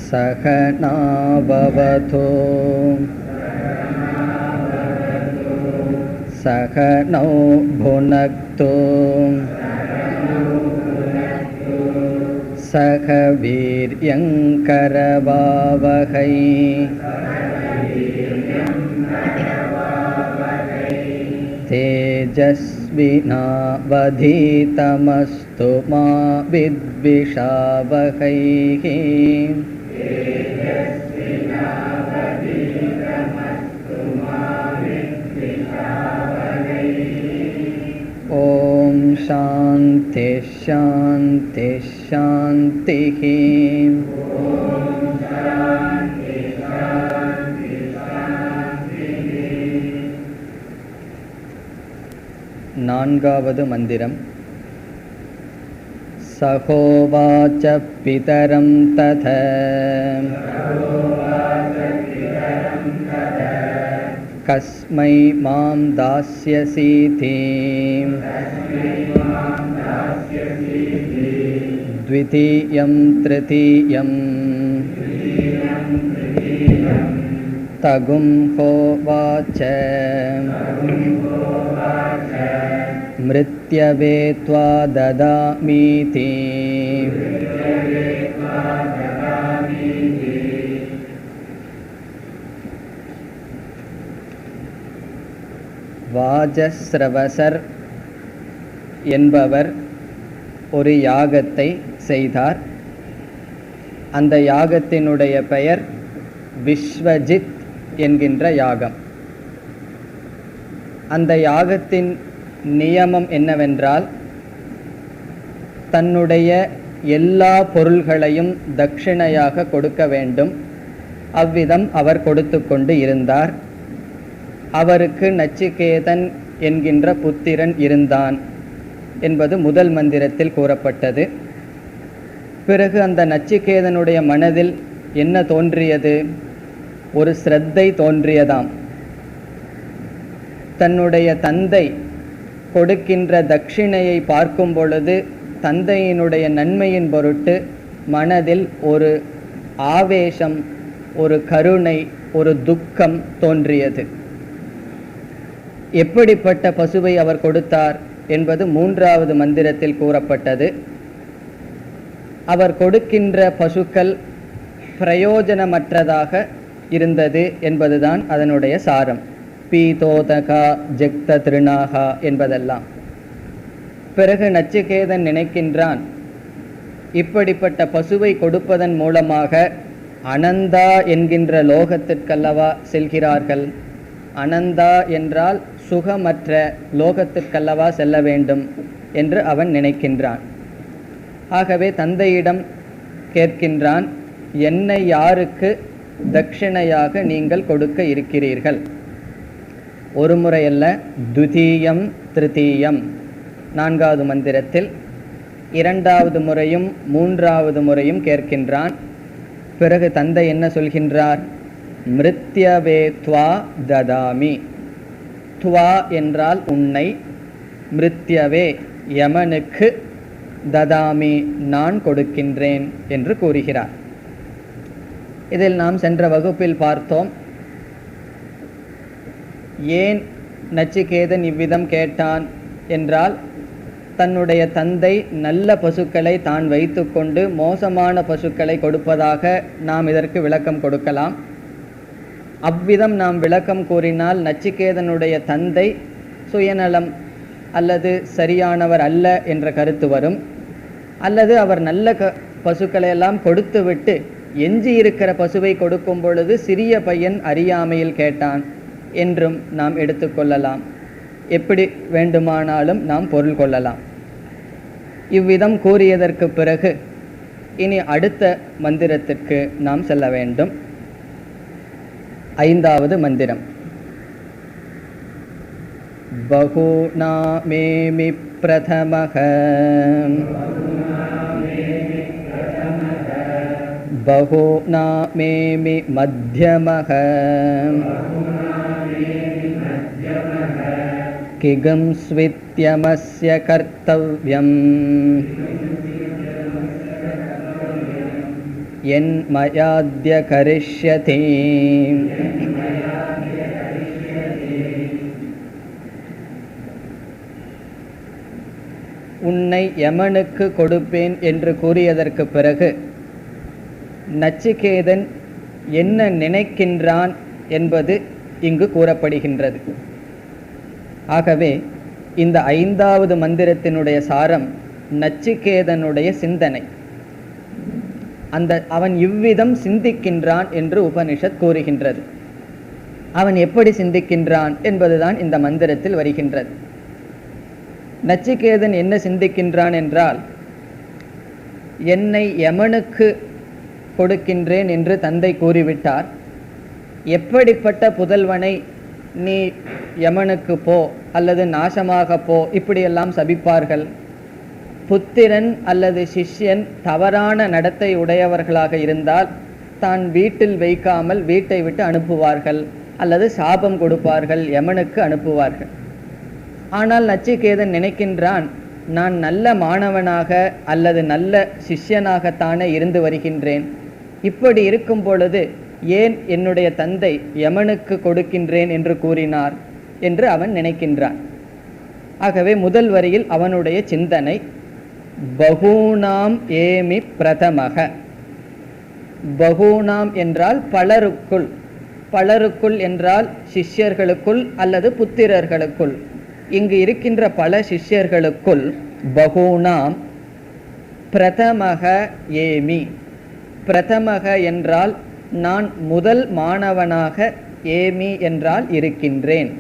सहना भवतु सहनौ भुनक्तु सह वीर्यङ्करवावहै तेजस्विनावधीतमस्तु मा विद्विषावहैः। ॐ शान्ति शान्ति शान्तिः। நான்காவது மந்திரம். சகோவாச பிதரம் தத கஸ்மை மாம் தாஸ்யசீதி த்விதீயம் த்ரிதீயம் தகும் ஹோவாச மிருத்யவே த்வா ததாமீதி. வாஜஸ்ரவசர் என்பவர் ஒரு யாகத்தை செய்தார். அந்த யாகத்தினுடைய பெயர் விஸ்வஜித் என்கின்ற யாகம். அந்த யாகத்தின் நியமம் என்னவென்றால், தன்னுடைய எல்லா பொருள்களையும் தட்சிணையாக கொடுக்க வேண்டும். அவ்விதம் அவர் கொடுத்து கொண்டு இருந்தார். அவருக்கு நச்சிகேதன் என்கின்ற புத்திரன் இருந்தான் என்பது முதல் மந்திரத்தில் கூறப்பட்டது. பிறகு அந்த நச்சிகேதனுடைய மனதில் என்ன தோன்றியது? ஒரு ஸ்ரத்தை தோன்றியதாம். தன்னுடைய தந்தை கொடுக்கின்ற தட்சிணையை பார்க்கும் பொழுது தந்தையினுடைய நன்மையின் பொருட்டு மனதில் ஒரு ஆவேசம், ஒரு கருணை, ஒரு துக்கம் தோன்றியது. எப்படிப்பட்ட பசுவை அவர் கொடுத்தார் என்பது மூன்றாவது மந்திரத்தில் கூறப்பட்டது. அவர் கொடுக்கின்ற பசுக்கள் பிரயோஜனமற்றதாக இருந்தது என்பதுதான் அதனுடைய சாரம். பீதோதகா ஜெக்த திருநாகா என்பதெல்லாம். பிறகு நச்சிகேதன் நினைக்கின்றான், இப்படிப்பட்ட பசுவை கொடுப்பதன் மூலமாக அனந்தா என்கின்ற லோகத்திற்கல்லவா செல்கிறார்கள். அனந்தா என்றால் சுகமற்ற லோகத்திற்கல்லவா செல்ல வேண்டும் என்று அவன் நினைக்கின்றான். ஆகவே தந்தையிடம் கேட்கின்றான், என்னை யாருக்கு தட்சிணையாக நீங்கள் கொடுக்க இருக்கிறீர்கள்? ஒரு முறையல்ல, துதீயம் திருதீயம், நான்காவது மந்திரத்தில் இரண்டாவது முறையும் மூன்றாவது முறையும் கேட்கின்றான். பிறகு தந்தை என்ன சொல்கின்றார்? மிருத்யவே த்வா ததாமி. துவா என்றால் உன்னை, மிருத்யவே யமனுக்கு, ததாமி நான் கொடுக்கின்றேன் என்று கூறுகிறார். இதில் நாம் சென்ற வகுப்பில் பார்த்தோம், ஏன் நச்சிகேதன் இவ்விதம் கேட்டான் என்றால், தன்னுடைய தந்தை நல்ல பசுக்களை தான் வைத்து கொண்டு மோசமான பசுக்களை கொடுப்பதாக நாம் இதற்கு விளக்கம் கொடுக்கலாம். அவ்விதம் நாம் விளக்கம் கூறினால் நச்சிகேதனுடைய தந்தை சுயநலம் அல்லது சரியானவர் அல்ல என்ற கருத்து வரும். அல்லது அவர் நல்ல பசுக்களை எல்லாம் கொடுத்து விட்டு எஞ்சி இருக்கிற பசுவை கொடுக்கும் பொழுது சிறிய பையன் அறியாமையில் கேட்டான் என்றும் நாம் எடுத்துக்கொள்ளலாம். எப்படி வேண்டுமானாலும் நாம் பொருள் கொள்ளலாம். இவ்விதம் கூறியதற்கு பிறகு இனி அடுத்த மந்திரத்திற்கு நாம் செல்ல வேண்டும். ஐந்தாவது மந்திரம். பகுநாமேமி பிரதமஹ பகுநாமேமி மத்யமஹ கிகம் ஸ்வித்யமஸ்ய கர்த்தவ்யம் என் மயாத்ய கரிஷ்யதே. உன்னை யமனுக்கு கொடுப்பேன் என்று கூறியதற்கு பிறகு நச்சிகேதன் என்ன நினைக்கின்றான் என்பது இங்கு கூறப்படுகின்றது. ஆகவே இந்த 5வது மந்திரத்தினுடைய சாரம் நச்சிகேதனுடைய சிந்தனை. அவன் இவ்விதம் சிந்திக்கின்றான் என்று உபனிஷத் கூறுகின்றது. அவன் எப்படி சிந்திக்கின்றான் என்பதுதான் இந்த மந்திரத்தில் வருகின்றது. நச்சிகேதன் என்ன சிந்திக்கின்றான் என்றால், என்னை யமனுக்கு கொடுக்கின்றேன் என்று தந்தை கூறிவிட்டார். எப்படிப்பட்ட புதல்வனை நீ யமனுக்கு போ அல்லது நாசமாக போ இப்படியெல்லாம் சபிப்பார்கள்? புத்திரன் அல்லது சிஷ்யன் தவறான நடத்தை உடையவர்களாக இருந்தால் தான் வீட்டில் வைக்காமல் வீட்டை விட்டு அனுப்புவார்கள் அல்லது சாபம் கொடுப்பார்கள், யமனுக்கு அனுப்புவார்கள். ஆனால் நச்சிகேதன் நினைக்கின்றான், நான் நல்ல மாணவனாக அல்லது நல்ல சிஷ்யனாகத்தானே இருந்து வருகின்றேன். இப்படி இருக்கும் பொழுது ஏன் என்னுடைய தந்தை யமனுக்கு கொடுக்கின்றேன் என்று கூறினார் என்று அவன் நினைக்கின்றான். ஆகவே முதல் வரியில் அவனுடைய சிந்தனை பகூனாம் ஏமி பிரதமக. பகூனாம் என்றால் பலருக்குள், பலருக்குள் என்றால் சிஷ்யர்களுக்குள் அல்லது புத்திரர்களுக்குள். இங்கு இருக்கின்ற பல சிஷ்யர்களுக்குள் பகூனாம் பிரதமக ஏமி. பிரதமக என்றால் நான் முதல் மாணவனாக, ஏமி என்றால் இருக்கின்றேன்.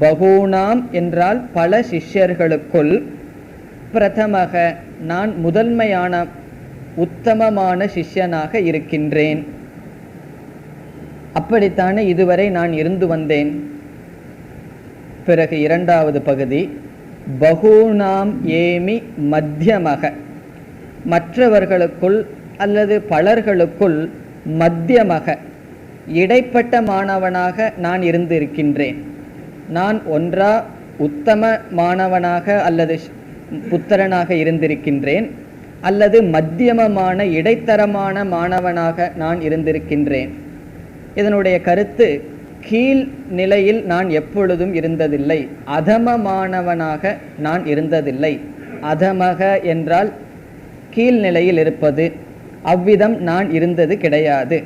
பகூனாம் என்றால் பல சிஷ்யர்களுக்குள், பிரதமக நான் முதன்மையான உத்தமமான சிஷ்யனாக இருக்கின்றேன். அப்படித்தானே இதுவரை நான் இருந்து வந்தேன். பிறகு 2வது பகுதி பகூனாம் ஏமி மத்தியமக. மற்றவர்களுக்குள் அல்லது பலர்களுக்குள் மத்தியமக இடைப்பட்ட மாணவனாக நான் இருந்திருக்கின்றேன். நான் ஒன்றா உத்தம மாணவனாக அல்லது புத்திரனாக இருந்திருக்கின்றேன், அல்லது மத்தியமமான இடைத்தரமான மாணவனாக நான் இருந்திருக்கின்றேன். இதனுடைய கருத்து, கீழ் நிலையில் நான் எப்பொழுதும் இருந்ததில்லை, அதமமானவனாக நான் இருந்ததில்லை. அதமக என்றால் கீழ்நிலையில் இருப்பது, அவ்விதம் நான் இருந்தது கிடையாது.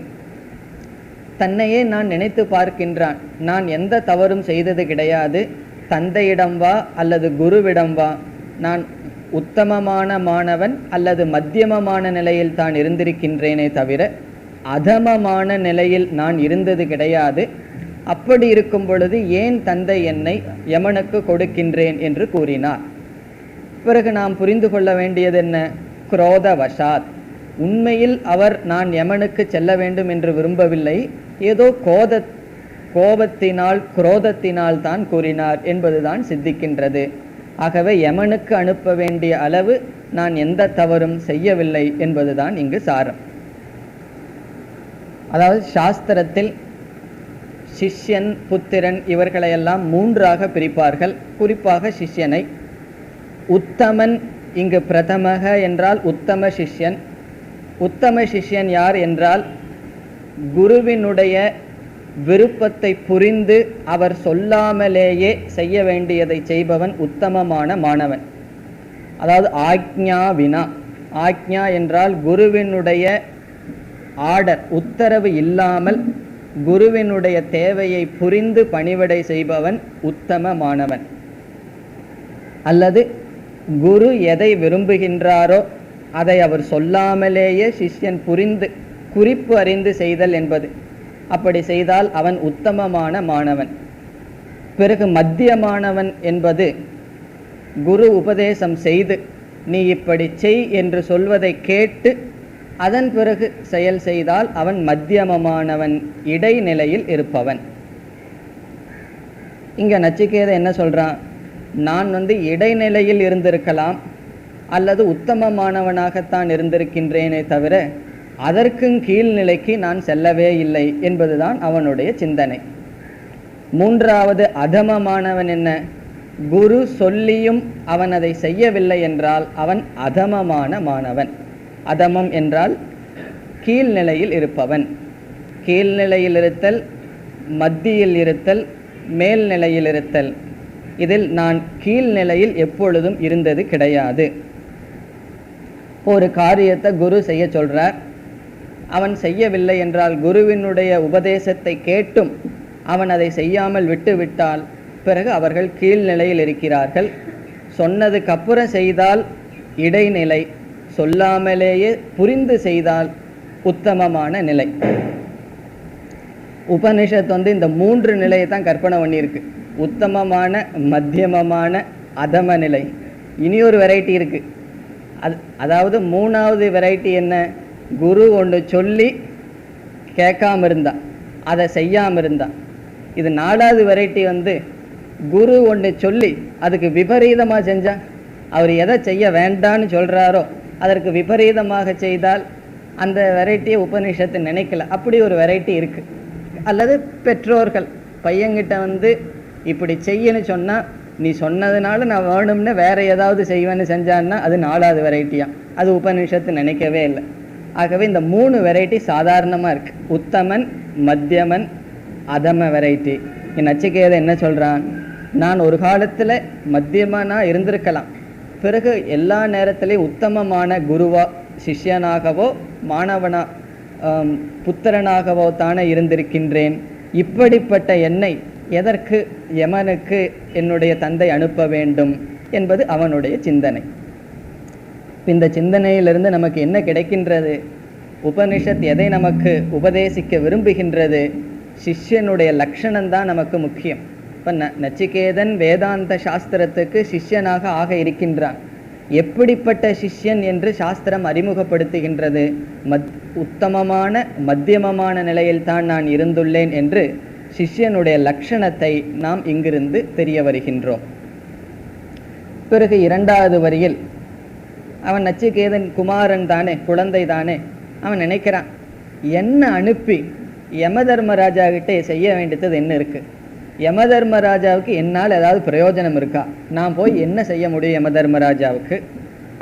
தன்னையே நான் நினைத்து பார்க்கின்றான், நான் எந்த தவறும் செய்தது கிடையாது. தந்தையிடம் வா அல்லது குருவிடம் வா, நான் உத்தமமான மாணவன் அல்லது மத்தியமமான நிலையில் தான் இருந்திருக்கின்றேனே தவிர அதமமான நிலையில் நான் இருந்தது கிடையாது. அப்படி இருக்கும் பொழுது ஏன் தந்தை என்னை யமனுக்கு கொடுக்கின்றேன் என்று கூறினார். பிறகு நாம் புரிந்து கொள்ள வேண்டியது என்ன? குரோதவசாத். உண்மையில் அவர் நான் யமனுக்கு செல்ல வேண்டும் என்று விரும்பவில்லை, ஏதோ கோபத்தினால் குரோதத்தினால் தான் கூறினார் என்பதுதான் சித்திக்கின்றது. ஆகவே யமனுக்கு அனுப்ப வேண்டிய அளவு நான் எந்த தவறும் செய்யவில்லை என்பதுதான் இங்கு சாரம். அதாவது சாஸ்திரத்தில் சிஷ்யன், புத்திரன் இவர்களையெல்லாம் 3ஆக பிரிப்பார்கள். குறிப்பாக சிஷ்யனை உத்தமன், இங்கு பிரதமக என்றால் உத்தம சிஷ்யன். உத்தம சிஷ்யன் யார் என்றால் குருவினுடைய விருப்பத்தை புரிந்து அவர் சொல்லாமலேயே செய்ய வேண்டியதை செய்பவன் உத்தமமான மாணவன். அதாவது ஆக்ஞா வினா. ஆக்ஞா என்றால் குருவினுடைய ஆர்டர், உத்தரவு இல்லாமல் குருவினுடைய தேவையை புரிந்து பணிவிடை செய்பவன் உத்தம மாணவன். அல்லது குரு எதை விரும்புகின்றாரோ அதை அவர் சொல்லாமலேயே சிஷ்யன் புரிந்து குறிப்பு அறிந்து செய்தல் என்பது. அப்படி செய்தால் அவன் உத்தமமான மாணவன். பிறகு மத்தியமானவன் என்பது குரு உபதேசம் செய்து நீ இப்படி செய் என்று சொல்வதை கேட்டு அதன் பிறகு செயல் செய்தால் அவன் மத்தியமமானவன், இடைநிலையில் இருப்பவன். இங்க நச்சிகேத என்ன சொல்றான்? நான் இடைநிலையில் இருந்திருக்கலாம் அல்லது உத்தமமானவனாகத்தான் இருந்திருக்கின்றேனே தவிர அதற்கும் கீழ்நிலைக்கு நான் செல்லவே இல்லை என்பதுதான் அவனுடைய சிந்தனை. 3வது அதமமானவன் என்ன? குரு சொல்லியும் அவன் அதை செய்யவில்லை என்றால் அவன் அதமமான மாணவன். அதமம் என்றால் கீழ்நிலையில் இருப்பவன். கீழ்நிலையில் இருத்தல், மத்தியில் இருத்தல், மேல்நிலையில் இருத்தல். இதில் நான் கீழ்நிலையில் எப்பொழுதும் இருந்தது கிடையாது. ஒரு காரியத்தை குரு செய்ய சொல்றார், அவன் செய்யவில்லை என்றால், குருவினுடைய உபதேசத்தை கேட்டும் அவன் அதை செய்யாமல் விட்டுவிட்டால் பிறகு அவர்கள் கீழ்நிலையில் இருக்கிறார்கள். சொன்னதுக்கு அப்புறம் செய்தால் இடைநிலை, சொல்லாமலேயே புரிந்து செய்தால் உத்தமமான நிலை. உபனிஷத் இந்த 3 நிலையை தான் கற்பனை பண்ணியிருக்கு. உத்தமமான, மத்தியமமான, அதம நிலை. இனியொரு வெரைட்டி இருக்கு. அதாவது 3வது வெரைட்டி என்ன? குரு ஒன்று சொல்லி கேட்காம இருந்தா, அதை செய்யாம இருந்தா. இது 4வது வெரைட்டி குரு ஒன்று சொல்லி அதுக்கு விபரீதமாக செஞ்சா, அவர் எதை செய்ய வேண்டான்னு சொல்கிறாரோ அதற்கு விபரீதமாக செய்தால் அந்த வெரைட்டியை உபனிஷத்து நினைக்கல. அப்படி ஒரு வெரைட்டி இருக்குது. அல்லது பெற்றோர்கள் பையன்கிட்ட இப்படி செய்யன்னு சொன்னால், நீ சொன்னதுனால நான் வேணும்னு வேற ஏதாவது செய்வேன்னு செஞ்சான்னா அது 4வது வெரைட்டியா. அது உபனிஷத்து நினைக்கவே இல்லை. ஆகவே இந்த 3 வெரைட்டி சாதாரணமாக இருக்குது. உத்தமன், மத்தியமன், அதம வெரைட்டி. நச்சிகேத என்ன சொல்கிறான்? நான் ஒரு காலத்தில் மத்தியமனாக இருந்திருக்கலாம், பிறகு எல்லா நேரத்திலையும் உத்தமமான குருவா, சிஷ்யனாகவோ மாணவனா புத்திரனாகவோ தானே இருந்திருக்கின்றேன். இப்படிப்பட்ட என்னை எதற்கு யமனுக்கு என்னுடைய தந்தை அனுப்ப வேண்டும் என்பது அவனுடைய சிந்தனை. இந்த சிந்தனையிலிருந்து நமக்கு என்ன கிடைக்கின்றது? உபனிஷத் எதை நமக்கு உபதேசிக்க விரும்புகின்றது? சிஷ்யனுடைய லட்சணம்தான் நமக்கு முக்கியம். இப்போ நச்சிகேதன் வேதாந்த சாஸ்திரத்துக்கு சிஷ்யனாக ஆக இருக்கின்றான். எப்படிப்பட்ட சிஷ்யன் என்று சாஸ்திரம் அறிமுகப்படுத்துகின்றது? உத்தமமான, மத்தியமமான நிலையில் தான் நான் இருந்துள்ளேன் என்று சிஷ்யனுடைய லட்சணத்தை நாம் இங்கிருந்து தெரிய வருகின்றோம். பிறகு 2வது வரியில் அவன் நச்சிகேதன் குமாரன் தானே, குழந்தை தானே, அவன் நினைக்கிறான், என்ன அனுப்பி யமதர்மராஜா கிட்டே செய்ய வேண்டியது என்ன இருக்கு? யமதர்மராஜாவுக்கு என்னால் ஏதாவது பிரயோஜனம் இருக்கா? நான் போய் என்ன செய்ய முடியும் யமதர்மராஜாவுக்கு?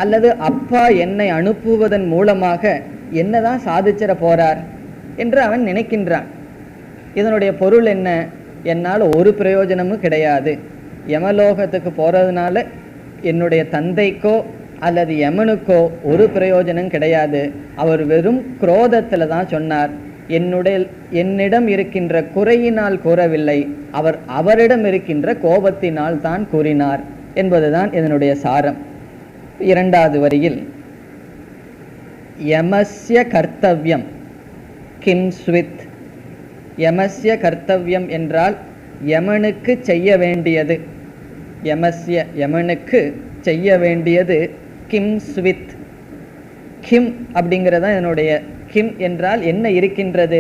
அல்லது அப்பா என்னை அனுப்புவதன் மூலமாக என்னதான் சாதிச்சிட போறார் என்று அவன் நினைக்கின்றான். இதனுடைய பொருள் என்ன? என்னால் ஒரு பிரயோஜனமும் கிடையாது. யமலோகத்துக்கு போறதுனால என்னுடைய தந்தைக்கோ அல்லது யமனுக்கோ ஒரு பிரயோஜனம் கிடையாது. அவர் வெறும் குரோதத்தில் தான் சொன்னார். என்னிடம் இருக்கின்ற குறையினால் கூறவில்லை, அவர் அவரிடம் இருக்கின்ற கோபத்தினால் தான் கூறினார் என்பதுதான் இதனுடைய சாரம். 2வது வரியில் யமஸ்ய கர்த்தவ்யம் கிம் ஸ்வித். யமஸ்ய கர்த்தவ்யம் என்றால் யமனுக்கு செய்ய வேண்டியது. யமஸ்ய, யமனுக்கு செய்ய வேண்டியது. கிம் ஸ்வித். கிம் அப்படிங்கிறதான் இதனுடைய. கிம் என்றால் என்ன இருக்கின்றது.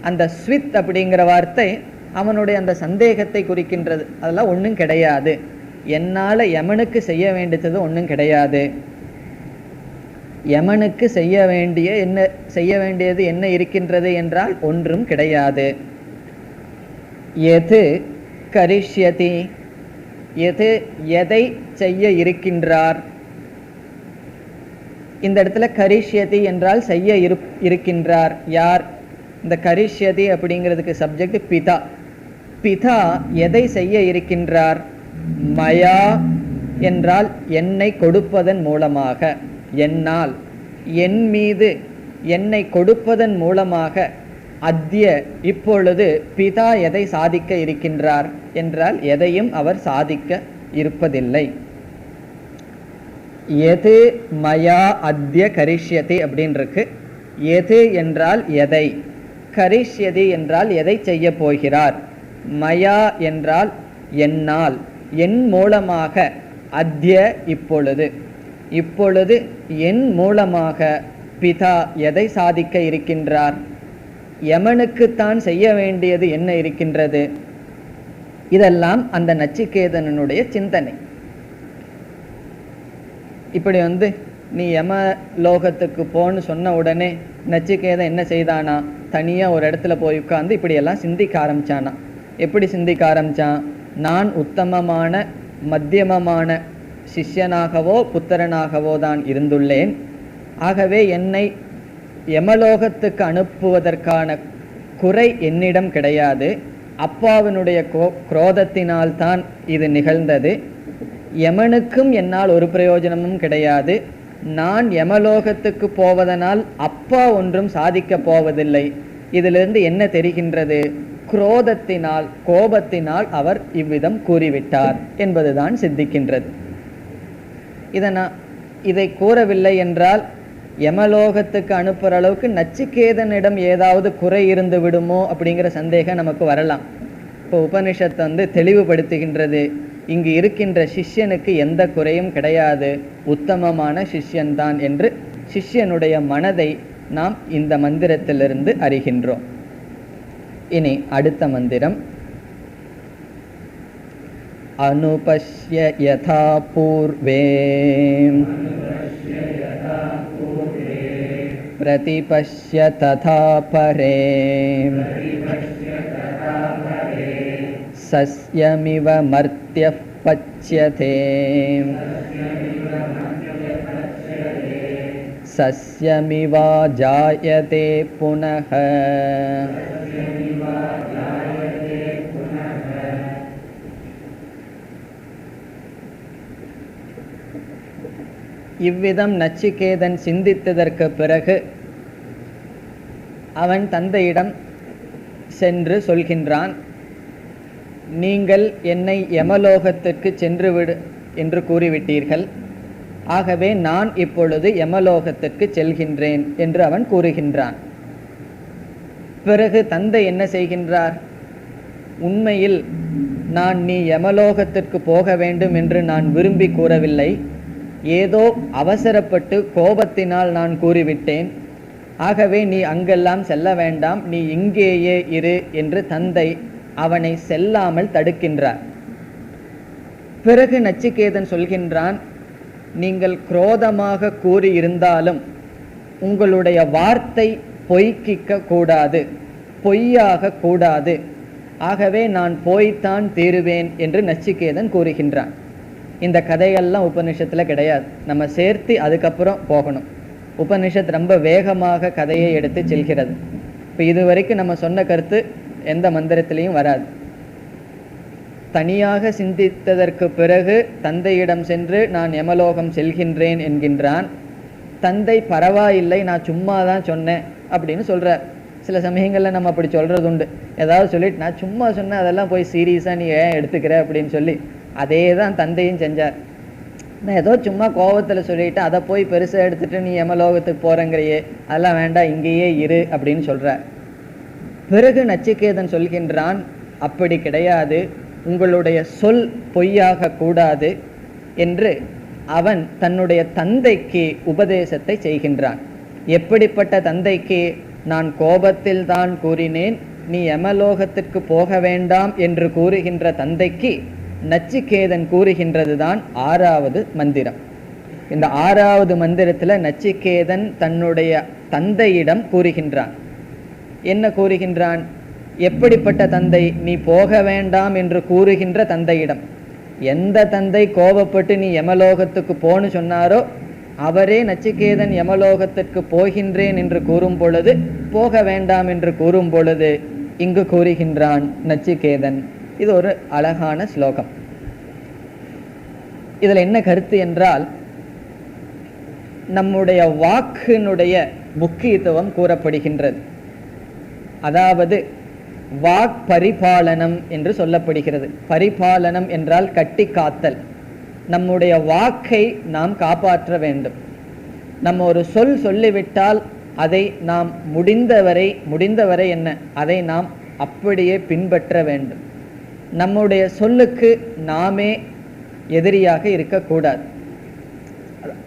அந்த ஸ்வித் அப்படிங்கிற வார்த்தை அவனுடைய அந்த சந்தேகத்தை குறிக்கின்றது. அதெல்லாம் ஒன்றும் கிடையாது, என்னால் யமனுக்கு செய்ய வேண்டியது ஒன்றும் கிடையாது. யமனுக்கு செய்ய வேண்டியது என்ன இருக்கின்றது என்றால் ஒன்றும் கிடையாது. எது கரிஷ்யதி, எதை செய்ய இருக்கின்றார். இந்த இடத்துல கரிஷ்யதி என்றால் செய்ய இருக்கின்றார். யார்? இந்த கரிஷ்யதி அப்படிங்கிறதுக்கு சப்ஜெக்ட் பிதா. பிதா எதை செய்ய இருக்கின்றார்? மயா என்றால் என்னை கொடுப்பதன் மூலமாக, என்னால், என் மீது என்னை கொடுப்பதன் மூலமாக. அத்ய இப்பொழுது பிதா எதை சாதிக்க இருக்கின்றார் என்றால் எதையும் அவர் சாதிக்க இருப்பதில்லை. எது மயா அத்ய கரிஷ்யதி அப்படின்னு இருக்கு. எது என்றால் எதை, கரிஷ்யதி என்றால் எதை செய்ய போகிறார். மயா என்றால் என்னால், என் மூலமாக. அத்ய இப்பொழுது, இப்பொழுது என் மூலமாக பிதா எதை சாதிக்க இருக்கின்றார். யமனுக்குத்தான் செய்ய வேண்டியது என்ன இருக்கின்றது. இதெல்லாம் அந்த நச்சிகேதனுடைய சிந்தனை. இப்படி நீ யம லோகத்துக்கு போன்னு சொன்ன உடனே நச்சிகேதன் என்ன செய்தானா? தனியாக ஒரு இடத்துல போய் உட்கார்ந்து இப்படியெல்லாம் சிந்திக்க ஆரம்பிச்சானா. எப்படி சிந்திக்க ஆரம்பிச்சான்? நான் உத்தமமான மத்தியமமான சிஷ்யனாகவோ புத்திரனாகவோ தான் இருந்துள்ளேன். ஆகவே என்னை யமலோகத்துக்கு அனுப்புவதற்கான குறை என்னிடம் கிடையாது. அப்பாவினுடைய குரோதத்தினால்தான் இது நிகழ்ந்தது. யமனுக்கும் என்னால் ஒரு பிரயோஜனமும் கிடையாது. நான் யமலோகத்துக்கு போவதனால் அப்பா ஒன்றும் சாதிக்கப் போவதில்லை. இதிலிருந்து என்ன தெரிகின்றது? குரோதத்தினால், கோபத்தினால் அவர் இவ்விதம் கூறிவிட்டார் என்பதுதான் சித்திக்கின்றது. இதை கூறவில்லை என்றால் யமலோகத்துக்கு அனுப்புகிற அளவுக்கு நச்சிகேதனிடம் ஏதாவது குறை இருந்து விடுமோ அப்படிங்கிற சந்தேகம் நமக்கு வரலாம். இப்போ உபனிஷத்து தெளிவுபடுத்துகின்றது, இங்கு இருக்கின்ற சிஷ்யனுக்கு எந்த குறையும் கிடையாது, உத்தமமான சிஷ்யன்தான் என்று சிஷ்யனுடைய மனதை நாம் இந்த மந்திரத்திலிருந்து அறிகின்றோம். இனி அடுத்த மந்திரம். அனுபஷ்ய யதா பூர்வே பிரதிபஷ்ய ததா பரே சஸ்யமிவ மர்த்யப் பச்யதே சஸ்யமிவா ஜாயதே புனஹ. இவ்விதம் நச்சிகேதன் சிந்தித்ததற்கு பிறகு அவன் தந்தையிடம் சென்று சொல்கின்றான், நீங்கள் என்னை யமலோகத்திற்கு சென்றுவிடு என்று கூறிவிட்டீர்கள், ஆகவே நான் இப்பொழுது யமலோகத்திற்கு செல்கின்றேன் என்று அவன் கூறுகின்றான். பிறகு தந்தை என்ன செய்கின்றார்? உண்மையில் நீ யமலோகத்திற்கு போக வேண்டும் என்று நான் விரும்பி கூறவில்லை, ஏதோ அவசரப்பட்டு கோபத்தினால் நான் கூறிவிட்டேன், ஆகவே நீ அங்கெல்லாம் செல்ல வேண்டாம், நீ இங்கேயே இரு என்று தந்தை அவனை செல்லாமல் தடுக்கின்றார். பிறகு நச்சிகேதன் சொல்கின்றான், நீங்கள் குரோதமாக கூறியிருந்தாலும் உங்களுடைய வார்த்தை பொய்க்கிக்க கூடாது, பொய்யாக கூடாது, ஆகவே நான் போய்த்தான் தீருவேன் என்று நச்சிகேதன் கூறுகின்றான். இந்த கதையெல்லாம் உபனிஷத்தில் கிடையாது, நம்ம சேர்த்து அதுக்கப்புறம் போகணும். உபனிஷத் ரொம்ப வேகமாக கதையை எடுத்து செல்கிறது. இப்போ இதுவரைக்கும் நம்ம சொன்ன கருத்து எந்த மந்திரத்திலையும் வராது. தனியாக சிந்தித்ததற்கு பிறகு தந்தையிடம் சென்று நான் யமலோகம் செல்கின்றேன் என்கின்றான். தந்தை பரவாயில்லை, நான் சும்மா தான் சொன்னேன் அப்படின்னு சொல்கிறார். சில சமயங்களில் நம்ம அப்படி சொல்கிறது உண்டு. ஏதாவது சொல்லிட்டு நான் சும்மா சொன்னேன், அதெல்லாம் போய் சீரியஸாக நீ ஏன் எடுத்துக்கிற அப்படின்னு சொல்லி அதே தான் தந்தையும் செஞ்சார். நான் ஏதோ சும்மா கோபத்தில் சொல்லிட்டு அதை போய் பெருசாக எடுத்துகிட்டு நீ யமலோகத்துக்கு போகிறங்கிறையே, அதெல்லாம் வேண்டாம், இங்கேயே இரு அப்படின்னு சொல்கிறார். பிறகு நச்சிகேதன் சொல்கின்றான், அப்படி கிடையாது, உங்களுடைய சொல் பொய்யாக கூடாது என்று அவன் தன்னுடைய தந்தைக்கு உபதேசத்தை செய்கின்றான். எப்படிப்பட்ட தந்தைக்கு? நான் கோபத்தில் தான் கூறினேன், நீ யமலோகத்திற்கு போக வேண்டாம் என்று கூறுகின்ற தந்தைக்கு நச்சிகேதன் கூறுகின்றது தான் 6வது மந்திரம். இந்த 6வது மந்திரத்தில் நச்சிகேதன் தன்னுடைய தந்தையிடம் கூறுகின்றான். என்ன கூறுகின்றான்? எப்படிப்பட்ட தந்தை? நீ போக வேண்டாம் என்று கூறுகின்ற தந்தையிடம். எந்த தந்தை கோபப்பட்டு நீ யமலோகத்துக்கு போன்னு சொன்னாரோ அவரே நச்சிகேதன் யமலோகத்திற்கு போகின்றேன் என்று கூறும் பொழுது, போக வேண்டாம் என்று கூறும் பொழுது இங்கு கூறுகின்றான் நச்சிகேதன். இது ஒரு அழகான ஸ்லோகம். இதில் என்ன கருத்து என்றால், நம்முடைய வாக்கினுடைய முக்கியத்துவம் கூறப்படுகின்றது. அதாவது வாக் பரிபாலனம் என்று சொல்லப்படுகிறது. பரிபாலனம் என்றால் கட்டி காத்தல். நம்முடைய வாக்கை நாம் காப்பாற்ற வேண்டும். நம்ம ஒரு சொல் சொல்லிவிட்டால் அதை நாம் முடிந்தவரை என்ன, அதை நாம் அப்படியே பின்பற்ற வேண்டும். நம்முடைய சொல்லுக்கு நாமே எதிரியாக இருக்கக்கூடாது.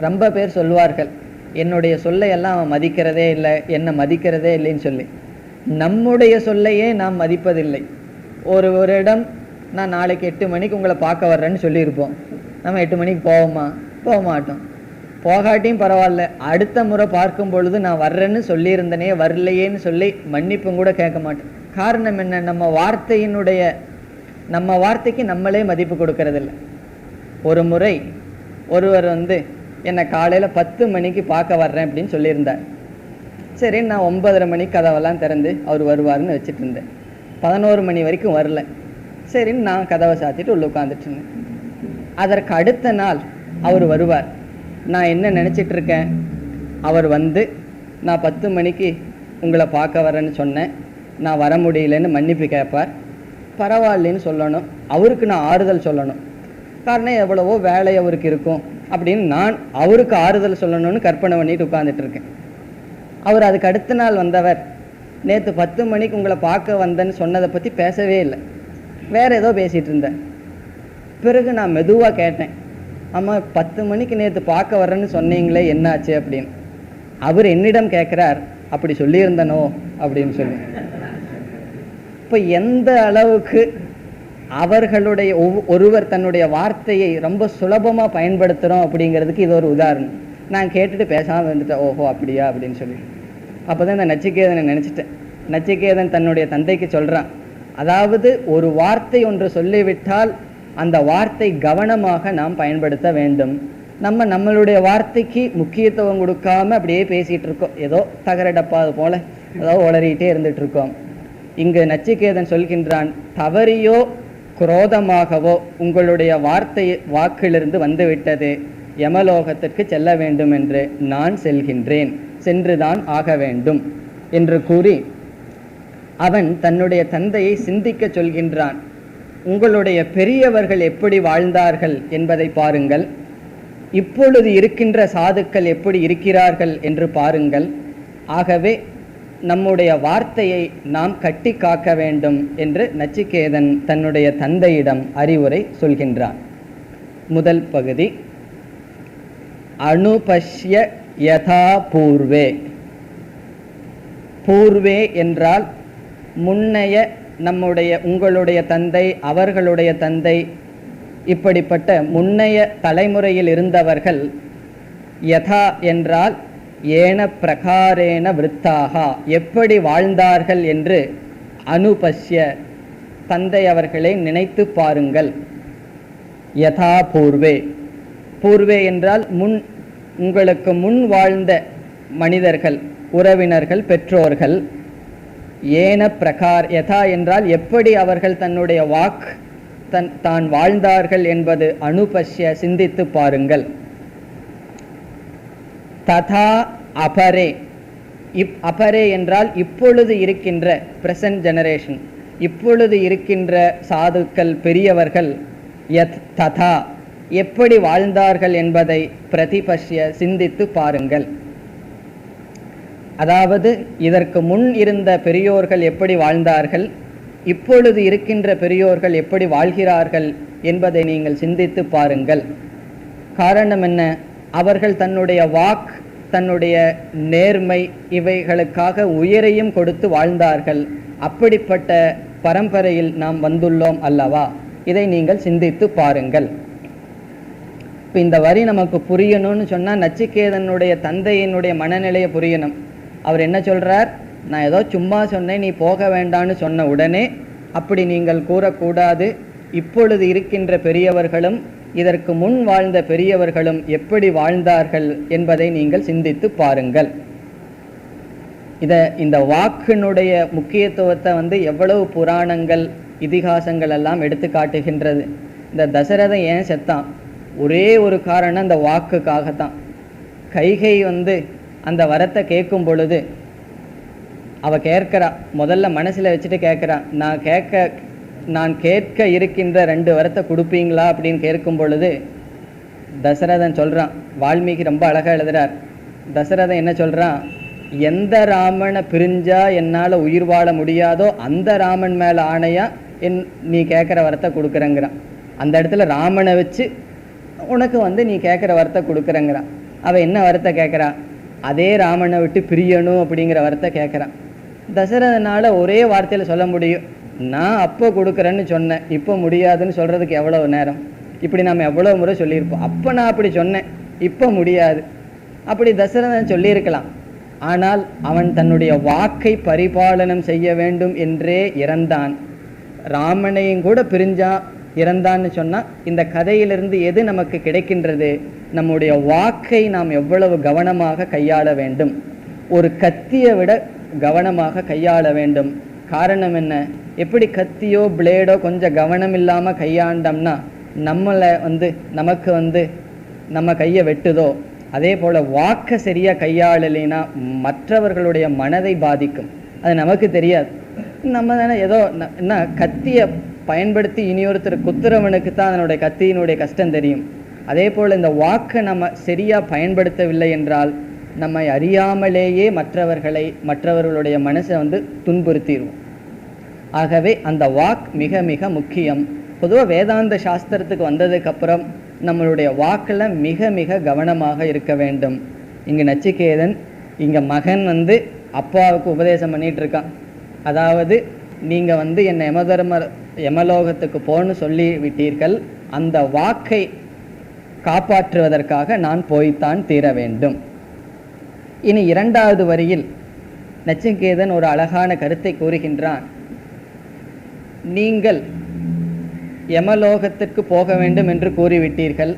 ரொம்ப பேர் சொல்வார்கள், என்னுடைய சொல்லை எல்லாம் அவன் மதிக்கிறதே இல்லை, என்னை மதிக்கிறதே இல்லைன்னு சொல்லி. நம்முடைய சொல்லையே நாம் மதிப்பதில்லை. ஒருவரிடம் நான் நாளைக்கு 8 மணிக்கு உங்களை பார்க்க வர்றேன்னு சொல்லியிருப்போம். நம்ம 8 மணிக்கு போவோமா? போக மாட்டோம். போகாட்டியும் பரவாயில்ல, அடுத்த முறை பார்க்கும் பொழுது நான் வர்றேன்னு சொல்லியிருந்தனே, வரலையேன்னு சொல்லி மன்னிப்பும் கூட கேட்க மாட்டேன். காரணம் என்ன? நம்ம வார்த்தைக்கு நம்மளே மதிப்பு கொடுக்கறதில்ல. ஒரு முறை ஒருவர் என்னை காலையில் 10 மணிக்கு பார்க்க வர்றேன் அப்படின்னு சொல்லியிருந்தார். சரி, நான் 9:30 மணிக்கு கதவெல்லாம் திறந்து அவர் வருவார்னு வச்சுட்டு இருந்தேன். 11 மணி வரைக்கும் வரல. சரின்னு நான் கதவை சாத்திட்டு உள்ள உட்காந்துட்டு இருந்தேன். அதற்கு அடுத்த நாள் அவர் வருவார். நான் என்ன நினச்சிட்டு இருக்கேன், அவர் வந்து நான் 10 மணிக்கு உங்களை பார்க்க வரேன்னு சொன்னேன், நான் வர முடியலன்னு மன்னிப்பு கேட்பார். பரவாயில்லன்னு சொல்லணும், அவருக்கு நான் ஆறுதல் சொல்லணும். காரணம் எவ்வளவோ வேலை அவருக்கு இருக்கும் அப்படின்னு நான் அவருக்கு ஆறுதல் சொல்லணும்னு கற்பனை பண்ணிட்டு உட்காந்துட்டு இருக்கேன். அவர் அதுக்கு அடுத்த நாள் வந்தவர், நேற்று 10 மணிக்கு உங்களை பார்க்க வந்தேன்னு சொன்னதை பற்றி பேசவே இல்லை, வேற ஏதோ பேசிகிட்டு இருந்தேன். பிறகு நான் மெதுவாக கேட்டேன், ஆமாம் 10 மணிக்கு நேற்று பார்க்க வரேன்னு சொன்னீங்களே என்னாச்சு அப்படின்னு. அவர் என்னிடம் கேட்குறார், அப்படி சொல்லியிருந்தனோ அப்படின்னு சொல்லி. இப்போ எந்த அளவுக்கு அவர்களுடைய ஒருவர் தன்னுடைய வார்த்தையை ரொம்ப சுலபமாக பயன்படுத்துகிறோம் அப்படிங்கிறதுக்கு இது ஒரு உதாரணம். நான் கேட்டுட்டு பேசாமல் வந்துட்டேன், ஓஹோ அப்படியா அப்படின்னு சொல்லி. அப்போ தான் இந்த நச்சிகேதனை நினச்சிட்டேன். நச்சிகேதன் தன்னுடைய தந்தைக்கு சொல்கிறான், அதாவது ஒரு வார்த்தை ஒன்று சொல்லிவிட்டால் அந்த வார்த்தை கவனமாக நாம் பயன்படுத்த வேண்டும். நம்மளுடைய வார்த்தைக்கு முக்கியத்துவம் கொடுக்காம அப்படியே பேசிகிட்டு இருக்கோம், ஏதோ தகர டப்பாது போல ஏதோ உளறிட்டே இருந்துட்டு இருக்கோம். இங்கு நச்சிகேதன் சொல்கின்றான், தவறியோ குரோதமாகவோ உங்களுடைய வாக்கிலிருந்து வந்துவிட்டது, யமலோகத்திற்கு செல்ல வேண்டும் என்று நான் செல்கின்றேன், சென்றுதான் ஆக வேண்டும் என்று கூறி அவன் தன்னுடைய தந்தையை சிந்திக்க சொல்கின்றான். உங்களுடைய பெரியவர்கள் எப்படி வாழ்ந்தார்கள் என்பதை பாருங்கள், இப்பொழுது இருக்கின்ற சாதுக்கள் எப்படி இருக்கிறார்கள் என்று பாருங்கள். ஆகவே நம்முடைய வார்த்தையை நாம் கட்டி காக்க வேண்டும் என்று நச்சிகேதன் தன்னுடைய தந்தையிடம் அறிவுரை சொல்கின்றான். முதல் பகுதி, அனுபஷ்ய யதா பூர்வே. பூர்வே என்றால் முன்னைய, உங்களுடைய தந்தை, அவர்களுடைய தந்தை, இப்படிப்பட்ட முன்னைய தலைமுறையில் இருந்தவர்கள். யதா என்றால் ஏன பிரகாரேன விருத்தாகா, எப்படி வாழ்ந்தார்கள் என்று அனுபஷ்ய, தந்தை அவர்களை நினைத்து பாருங்கள். யதா பூர்வே, பூர்வே என்றால் உங்களுக்கு முன் வாழ்ந்த மனிதர்கள், உறவினர்கள், பெற்றோர்கள். ஏன பிரகார், யதா என்றால் எப்படி அவர்கள் தன்னுடைய தான் வாழ்ந்தார்கள் என்பது அனுபஷ்ய, சிந்தித்து பாருங்கள். ததா அபரே, அபரே என்றால் இப்பொழுது இருக்கின்ற, பிரசன்ட் ஜெனரேஷன், இப்பொழுது இருக்கின்ற சாதுக்கள், பெரியவர்கள். யத் ததா, எப்படி வாழ்ந்தார்கள் என்பதை பிரதிபஷ்ய, சிந்தித்து பாருங்கள். அதாவது இதற்கு முன் இருந்த பெரியோர்கள் எப்படி வாழ்ந்தார்கள், இப்பொழுது இருக்கின்ற பெரியோர்கள் எப்படி வாழ்கிறார்கள் என்பதை நீங்கள் சிந்தித்து பாருங்கள். காரணம் என்ன, அவர்கள் தன்னுடைய தன்னுடைய நேர்மை இவைகளுக்காக உயிரையும் கொடுத்து வாழ்ந்தார்கள். அப்படிப்பட்ட பரம்பரையில் நாம் வந்துள்ளோம் அல்லவா, இதை நீங்கள் சிந்தித்து பாருங்கள். இப்போ இந்த வரி நமக்கு புரியணும்னு சொன்னால் நச்சிகேதனுடைய தந்தையினுடைய மனநிலையை புரியணும். அவர் என்ன சொல்கிறார், நான் ஏதோ சும்மா சொன்னேன், நீ போக வேண்டான்னு சொன்ன உடனே அப்படி நீங்கள் கூறக்கூடாது. இப்பொழுது இருக்கின்ற பெரியவர்களும் இதற்கு முன் வாழ்ந்த பெரியவர்களும் எப்படி வாழ்ந்தார்கள் என்பதை நீங்கள் சிந்தித்து பாருங்கள். இந்த வாக்கினுடைய முக்கியத்துவத்தை எவ்வளவு புராணங்கள், இதிகாசங்கள் எல்லாம் எடுத்து காட்டுகின்றது. இந்த தசரதன் ஏன் செத்தான், ஒரே ஒரு காரணம், அந்த வாக்குக்காகத்தான். கைகை அந்த வரத்தை கேட்கும் பொழுது அவ கேட்கிறா, முதல்ல மனசுல வச்சுட்டு கேட்கிறா, நான் கேட்க இருக்கின்ற 2 வரத்தை கொடுப்பீங்களா அப்படின்னு கேட்கும் பொழுது தசரதன் சொல்றான். வால்மீகி ரொம்ப அழகா எழுதுறார். தசரதன் என்ன சொல்றான், எந்த ராமனை பிரிஞ்சா என்னால் உயிர் வாழ முடியாதோ அந்த ராமன் மேலே ஆணையா நீ கேட்குற வரத்தை கொடுக்குறேங்கிறான். அந்த இடத்துல ராமனை வச்சு உனக்கு நீ கேட்குற வரத்தை கொடுக்குறேங்கிறான். அவன் என்ன வரத்தை கேட்குறா, அதே ராமனை விட்டு பிரியணும் அப்படிங்கிற வரத்தை கேட்குறான். தசரதனால் ஒரே வார்த்தையில் சொல்ல முடியும், நான் அப்போ கொடுக்குறேன்னு சொன்னேன், இப்போ முடியாதுன்னு சொல்கிறதுக்கு எவ்வளோ நேரம். இப்படி நம்ம எவ்வளோ முறை சொல்லியிருப்போம், அப்போ நான் அப்படி சொன்னேன், இப்போ முடியாது, அப்படி தசரதன் சொல்லியிருக்கலாம். ஆனால் அவன் தன்னுடைய வாக்கை பரிபாலனம் செய்ய வேண்டும் என்றே இறந்தான். ராமனையும் கூட இறந்தான்னு சொன்னால் இந்த கதையிலிருந்து எது நமக்கு கிடைக்கின்றது, நம்முடைய வாக்கை நாம் எவ்வளவு கவனமாக கையாள வேண்டும். ஒரு கத்தியை விட கவனமாக கையாள வேண்டும். காரணம் என்ன? எப்படி கத்தியோ பிளேடோ கொஞ்சம் கவனம் இல்லாமல் கையாண்டோம்னா நமக்கு நம்ம கையை வெட்டுதோ, அதே போல் வாக்கை சரியாக கையாளலைன்னா மற்றவர்களுடைய மனதை பாதிக்கும். அது நமக்கு தெரியாது. நம்ம தானே ஏதோ என்ன கத்தியை பயன்படுத்தி இனியொருத்தர் குத்துறவனுக்கு தான் அதனுடைய கத்தியினுடைய கஷ்டம் தெரியும். அதே போல் இந்த வாக்கை நம்ம சரியாக பயன்படுத்தவில்லை என்றால் நம்மை அறியாமலேயே மற்றவர்களுடைய மனசை துன்புறுத்திடுவோம். ஆகவே அந்த வாக் மிக மிக முக்கியம். பொதுவாக வேதாந்த சாஸ்திரத்துக்கு வந்ததுக்கப்புறம் நம்மளுடைய வாக்கில் மிக மிக கவனமாக இருக்க வேண்டும். இங்கே நச்சிகேதன் இங்கே மகன் அப்பாவுக்கு உபதேசம் பண்ணிட்டு இருக்கான். அதாவது நீங்கள் என்னை யமலோகத்துக்கு போன்னு சொல்லி விட்டீர்கள், அந்த வாக்கை காப்பாற்றுவதற்காக நான் போய்த்தான் தீர வேண்டும். இனி 2வது வரியில் நச்சிகேதன் ஒரு அழகான கருத்தை கூறுகின்றான். நீங்கள் யமலோகத்திற்கு போக வேண்டும் என்று கூறிவிட்டீர்கள்,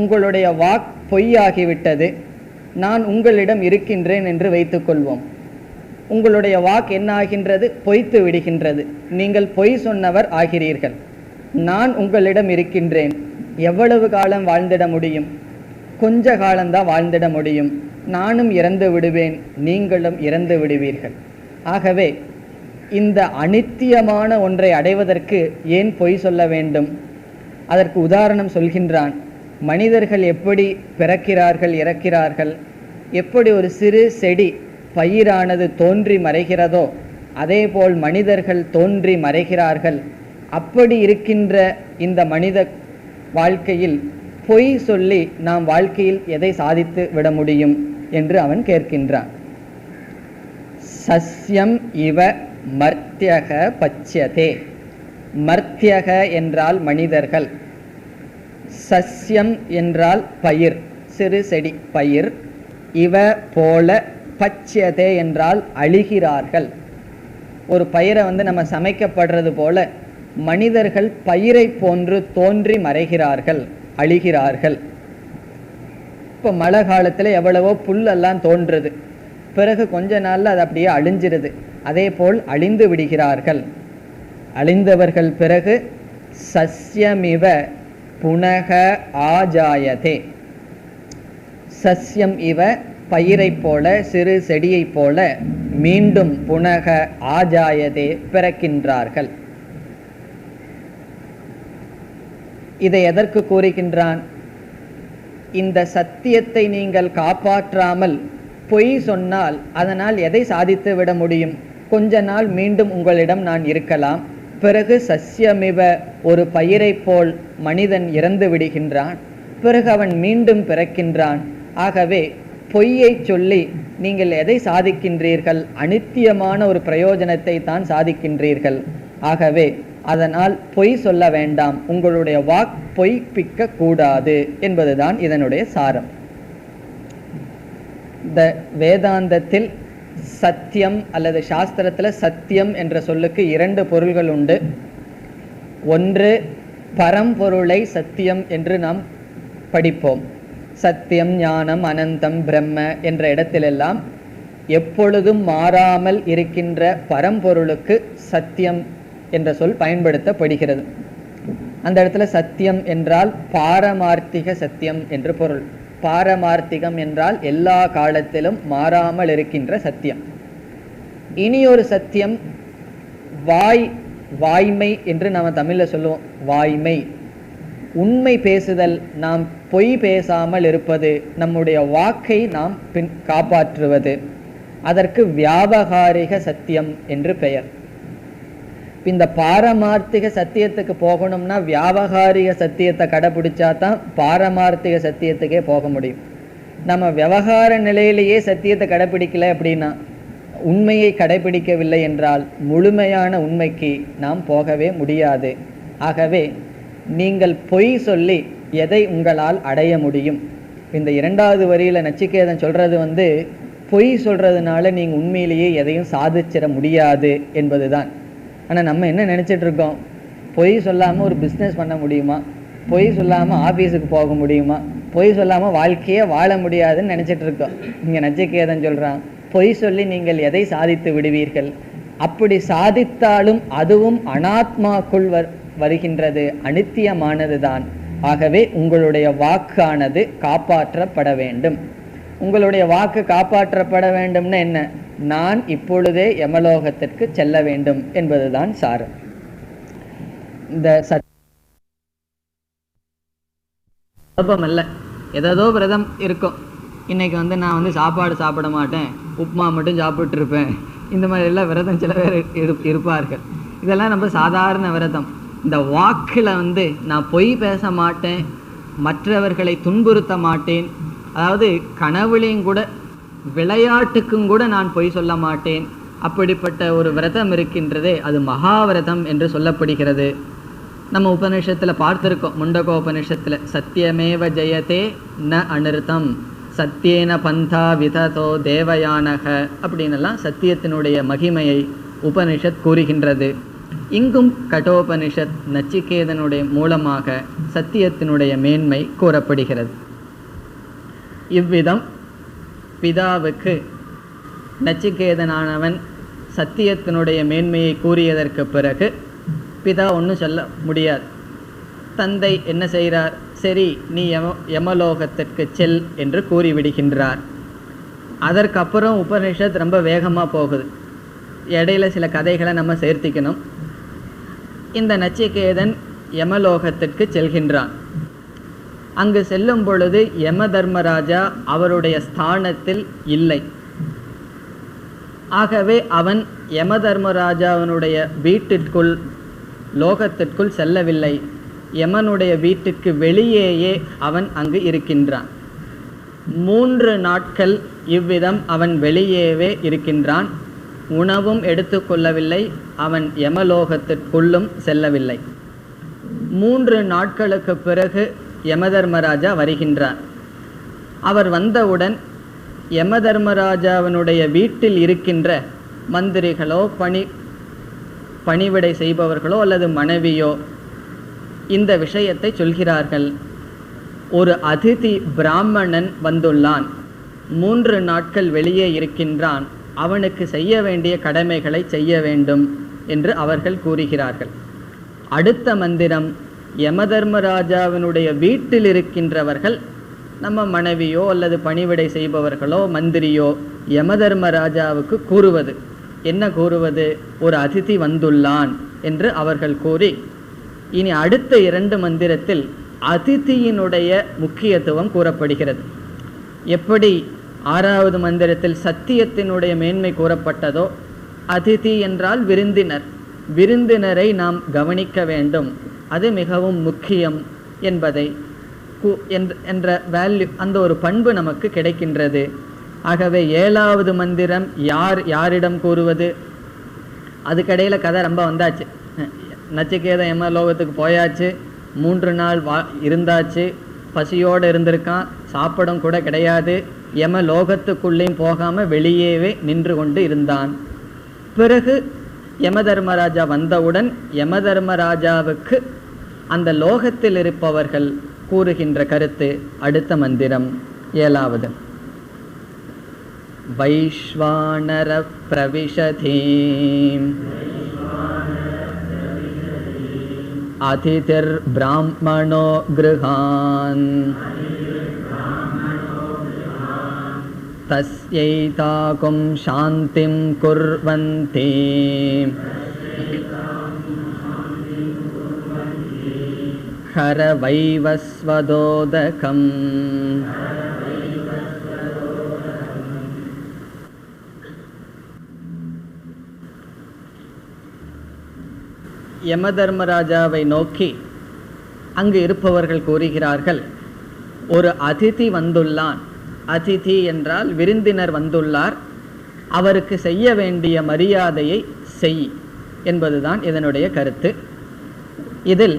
உங்களுடைய வாக் பொய்யாகிவிட்டது, நான் உங்களிடம் இருக்கின்றேன் என்று வைத்துக்கொள்வோம். உங்களுடைய வாக் என்ன ஆகின்றது? பொய்த்து விடுகின்றது. நீங்கள் பொய் சொன்னவர் ஆகிறீர்கள். நான் உங்களிடம் இருக்கின்றேன். எவ்வளவு காலம் வாழ்ந்திட முடியும்? கொஞ்ச காலம்தான் வாழ்ந்திட முடியும். நானும் இறந்து விடுவேன், நீங்களும் இறந்து விடுவீர்கள். ஆகவே இந்த அனித்தியமான ஒன்றை அடைவதற்கு ஏன் பொய் சொல்ல வேண்டும்? அதற்கு உதாரணம் சொல்கின்றான். மனிதர்கள் எப்படி பிறக்கிறார்கள், இறக்கிறார்கள், எப்படி ஒரு சிறு செடி பயிரானது தோன்றி மறைகிறதோ அதேபோல் மனிதர்கள் தோன்றி மறைகிறார்கள். அப்படி இருக்கின்ற இந்த மனித வாழ்க்கையில் பொய் சொல்லி நாம் வாழ்க்கையில் எதை சாதித்து விட முடியும் என்று அவன் கேட்கின்றான். சஸ்யம் இவ மர்த்தியக பச்யதே. மர்த்தியக என்றால் மனிதர்கள், சஸ்யம் என்றால் பயிர், சிறு செடி பயிர், இவ போல பச்யதே என்றால் அழிகிறார்கள். ஒரு பயிரை நம்ம சமைக்கப்படுறது போல மனிதர்கள் பயிரை போன்று தோன்றி மறைகிறார்கள், அழிகிறார்கள். இப்போ மழை காலத்தில் எவ்வளவோ புல்லெல்லாம் தோன்றுறது, பிறகு கொஞ்ச நாளில் அது அப்படியே அழிஞ்சிருது. அதே போல் அழிந்து விடுகிறார்கள். அழிந்தவர்கள் பிறகு சஸ்யமிவ புனக ஆஜாயதே. சஸ்யம் இவ பயிரை போல, சிறு செடியை போல மீண்டும் புனக ஆஜாயதே பிறக்கின்றார்கள். இதை எதற்கு கூறுகின்றான்? இந்த சத்தியத்தை நீங்கள் காப்பாற்றாமல் பொய் சொன்னால் அதனால் எதை சாதித்து விட முடியும்? கொஞ்ச நாள் மீண்டும் உங்களிடம் நான் இருக்கலாம், பிறகு சஸ்யமிவ ஒரு பயிரை போல் மனிதன் இறந்து விடுகின்றான், பிறகு அவன் மீண்டும் பிறக்கின்றான். ஆகவே பொய்யை சொல்லி நீங்கள் எதை சாதிக்கின்றீர்கள்? அனித்தியமான ஒரு பிரயோஜனத்தை தான் சாதிக்கின்றீர்கள். ஆகவே அதனால் பொய் சொல்ல வேண்டாம், உங்களுடைய வாக் பொய்ப்பிக்க கூடாது என்பதுதான் இதனுடைய சாரம். இந்த வேதாந்தத்தில் சத்தியம் அல்லது சாஸ்திரத்தில் சத்தியம் என்ற சொல்லுக்கு 2 பொருள்கள் உண்டு. ஒன்று, பரம்பொருளை சத்தியம் என்று நாம் படிப்போம். சத்தியம், ஞானம், அனந்தம், பிரம்ம என்ற இடத்திலெல்லாம் எப்பொழுதும் மாறாமல் இருக்கின்ற பரம்பொருளுக்கு சத்தியம் என்ற சொல் பயன்படுத்தப்படுகிறது. அந்த இடத்துல சத்தியம் என்றால் பாரமார்த்திக சத்தியம் என்று பொருள். பாரமார்த்திகம் என்றால் எல்லா காலத்திலும் மாறாமல் இருக்கின்ற சத்தியம். இனி ஒரு சத்தியம் வாய்மை என்று நாம் தமிழில் சொல்லுவோம். வாய்மை, உண்மை பேசுதல், நாம் பொய் பேசாமல் இருப்பது, நம்முடைய வாக்கை நாம் காப்பாற்றுவது, அதற்கு வியாபகாரிக சத்தியம் என்று பெயர். இந்த பாரமார்த்திக சத்தியத்துக்கு போகணும்னா வியாபகாரிக சத்தியத்தை கடைபிடிச்சா தான் பாரமார்த்திக சத்தியத்துக்கே போக முடியும். நம்ம விவகார நிலையிலேயே சத்தியத்தை கடைபிடிக்கல அப்படின்னா, உண்மையை கடைபிடிக்கவில்லை என்றால் முழுமையான உண்மைக்கு நாம் போகவே முடியாது. ஆகவே நீங்கள் பொய் சொல்லி எதை உங்களால் அடைய முடியும்? இந்த 2வது வரியில் நச்சிகேதன் சொல்றது பொய் சொல்றதுனால நீங்கள் உண்மையிலேயே எதையும் சாதிச்சிட முடியாது என்பதுதான். ஆனால் நம்ம என்ன நினச்சிட்டு இருக்கோம்? பொய் சொல்லாமல் ஒரு பிஸ்னஸ் பண்ண முடியுமா? பொய் சொல்லாமல் ஆஃபீஸுக்கு போக முடியுமா? பொய் சொல்லாமல் வாழ்க்கையே வாழ முடியாதுன்னு நினச்சிட்டு இருக்கோம். இங்கே நச்சிகேதன் சொல்கிறான், பொய் சொல்லி நீங்கள் எதை சாதித்து விடுவீர்கள்? அப்படி சாதித்தாலும் அதுவும் அனாத்மாக்குள் வருகின்றது, அனித்தியமானதுதான். ஆகவே உங்களுடைய வாக்கானது காப்பாற்றப்பட வேண்டும். உங்களுடைய வாக்கு காப்பாற்றப்பட வேண்டும்னு என்ன? நான் இப்பொழுதே யமலோகத்திற்கு செல்ல வேண்டும் என்பதுதான் சாரம். இந்த சபம் அல்ல, ஏதோ விரதம் இருக்கும். இன்னைக்கு நான் சாப்பாடு சாப்பிட மாட்டேன், உப்புமா மட்டும் சாப்பிட்டு இருப்பேன், இந்த மாதிரி எல்லாம் விரதம் சில பேர் இருப்பார்கள். இதெல்லாம் நம்ம சாதாரண விரதம். இந்த வாக்கில் நான் பொய் பேச மாட்டேன், மற்றவர்களை துன்புறுத்த மாட்டேன், அதாவது கனவுலையும் கூட விளையாட்டுக்கும் கூட நான் பொய் சொல்ல மாட்டேன், அப்படிப்பட்ட ஒரு விரதம் இருக்கின்றதே அது மகாவிரதம் என்று சொல்லப்படுகிறது. நம்ம உபநிஷத்தில் பார்த்துருக்கோம், முண்டகோபனிஷத்தில் சத்தியமேவ ஜெயதே ந அனிருத்தம் சத்தியேன பந்தா விததோ தேவயானக அப்படின்னெல்லாம் சத்தியத்தினுடைய மகிமையை உபனிஷத் கூறுகின்றது. இங்கும் கடோபனிஷத் நச்சிகேதனுடைய மூலமாக சத்தியத்தினுடைய மேன்மை கூறப்படுகிறது. இவ்விதம் பிதாவுக்கு நச்சிகேதனானவன் சத்தியத்தினுடைய மேன்மையை கூறியதற்கு பிறகு பிதா ஒன்றும் சொல்ல முடியாது. தந்தை என்ன செய்கிறார்? சரி, நீ யமலோகத்திற்கு செல் என்று கூறிவிடுகின்றார். அதற்கப்புறம் உபனிஷத் ரொம்ப வேகமாக போகுது. இடையில சில கதைகளை நம்ம சேர்த்திக்கணும். இந்த நச்சிகேதன் யமலோகத்திற்கு செல்கின்றான். அங்கு செல்லும் பொழுது யம தர்மராஜா அவருடைய ஸ்தானத்தில் இல்லை. ஆகவே அவன் யம தர்மராஜாவினுடைய வீட்டிற்குள் லோகத்திற்குள் செல்லவில்லை. யமனுடைய வீட்டுக்கு வெளியேயே அவன் அங்கு இருக்கின்றான். 3 நாட்கள் இவ்விதம் அவன் வெளியேவே இருக்கின்றான். உணவும் எடுத்துக்கொள்ளவில்லை, அவன் யமலோகத்திற்குள்ளும் செல்லவில்லை. 3 நாட்களுக்கு பிறகு யமதர்மராஜா வருகின்றார். அவர் வந்தவுடன் யமதர்மராஜாவினுடைய வீட்டில் இருக்கின்ற மந்திரிகளோ பணிவிடை செய்பவர்களோ அல்லது மனைவியோ இந்த விஷயத்தை சொல்கிறார்கள். ஒரு அதிதி பிராமணன் வந்துள்ளான், 3 நாட்கள் வெளியே இருக்கின்றான், அவனுக்கு செய்ய வேண்டிய கடமைகளை செய்ய வேண்டும் என்று அவர்கள் கூறுகிறார்கள். அடுத்த மந்திரம், யமதர்மராஜாவினுடைய வீட்டில் இருக்கின்றவர்கள் நம்ம மனைவியோ அல்லது பணிவிடை செய்பவர்களோ மந்திரியோ யமதர்மராஜாவுக்கு கூறுவது என்ன? கூறுவது, ஒரு அதிதி வந்துள்ளான் என்று அவர்கள் கூறி, இனி அடுத்த 2 மந்திரத்தில் அதிதியினுடைய முக்கியத்துவம் கூறப்படுகிறது. எப்படி 6வது மந்திரத்தில் சத்தியத்தினுடைய மேன்மை கூறப்பட்டதோ, அதிதி என்றால் விருந்தினர், விருந்தினரை நாம் கவனிக்க வேண்டும், அது மிகவும் முக்கியம் என்பதை என்ற வேல்யூ, அந்த ஒரு பண்பு நமக்கு கிடைக்கின்றது. ஆகவே 7வது மந்திரம் யாரிடம் கூறுவது? அதுக்கடையில் கதை ரொம்ப வந்தாச்சு. நச்சிகேதன் யமலோகத்துக்கு போயாச்சு, 3 நாள் இருந்தாச்சு, பசியோடு இருந்திருக்கான், சாப்பிடம் கூட கிடையாது, யமலோகத்துக்குள்ளேயும் போகாமல் வெளியேவே நின்று கொண்டு இருந்தான். பிறகு யமதர்மராஜா வந்தவுடன் யமதர்மராஜாவுக்கு அந்த லோகத்தில் இருப்பவர்கள் கூறுகின்ற கருத்து அடுத்த மந்திரம் 7வது. வைஸ்வானர பிரவிஷதீம் அதிதிர் பிராமணோ கிருஹான் தஸ்யைதாகும் சாந்திம் குர்வந்தி ஹர வைவஸ்வதோதகம். யமதர்மராஜாவை நோக்கி அங்கு இருப்பவர்கள் கூறுகிறார்கள், ஒரு அதிதி வந்துள்ளான். அதிதி என்றால் விருந்தினர் வந்துள்ளார், அவருக்கு செய்ய வேண்டிய மரியாதையை செய் என்பதுதான் இதனுடைய கருத்து. இதில்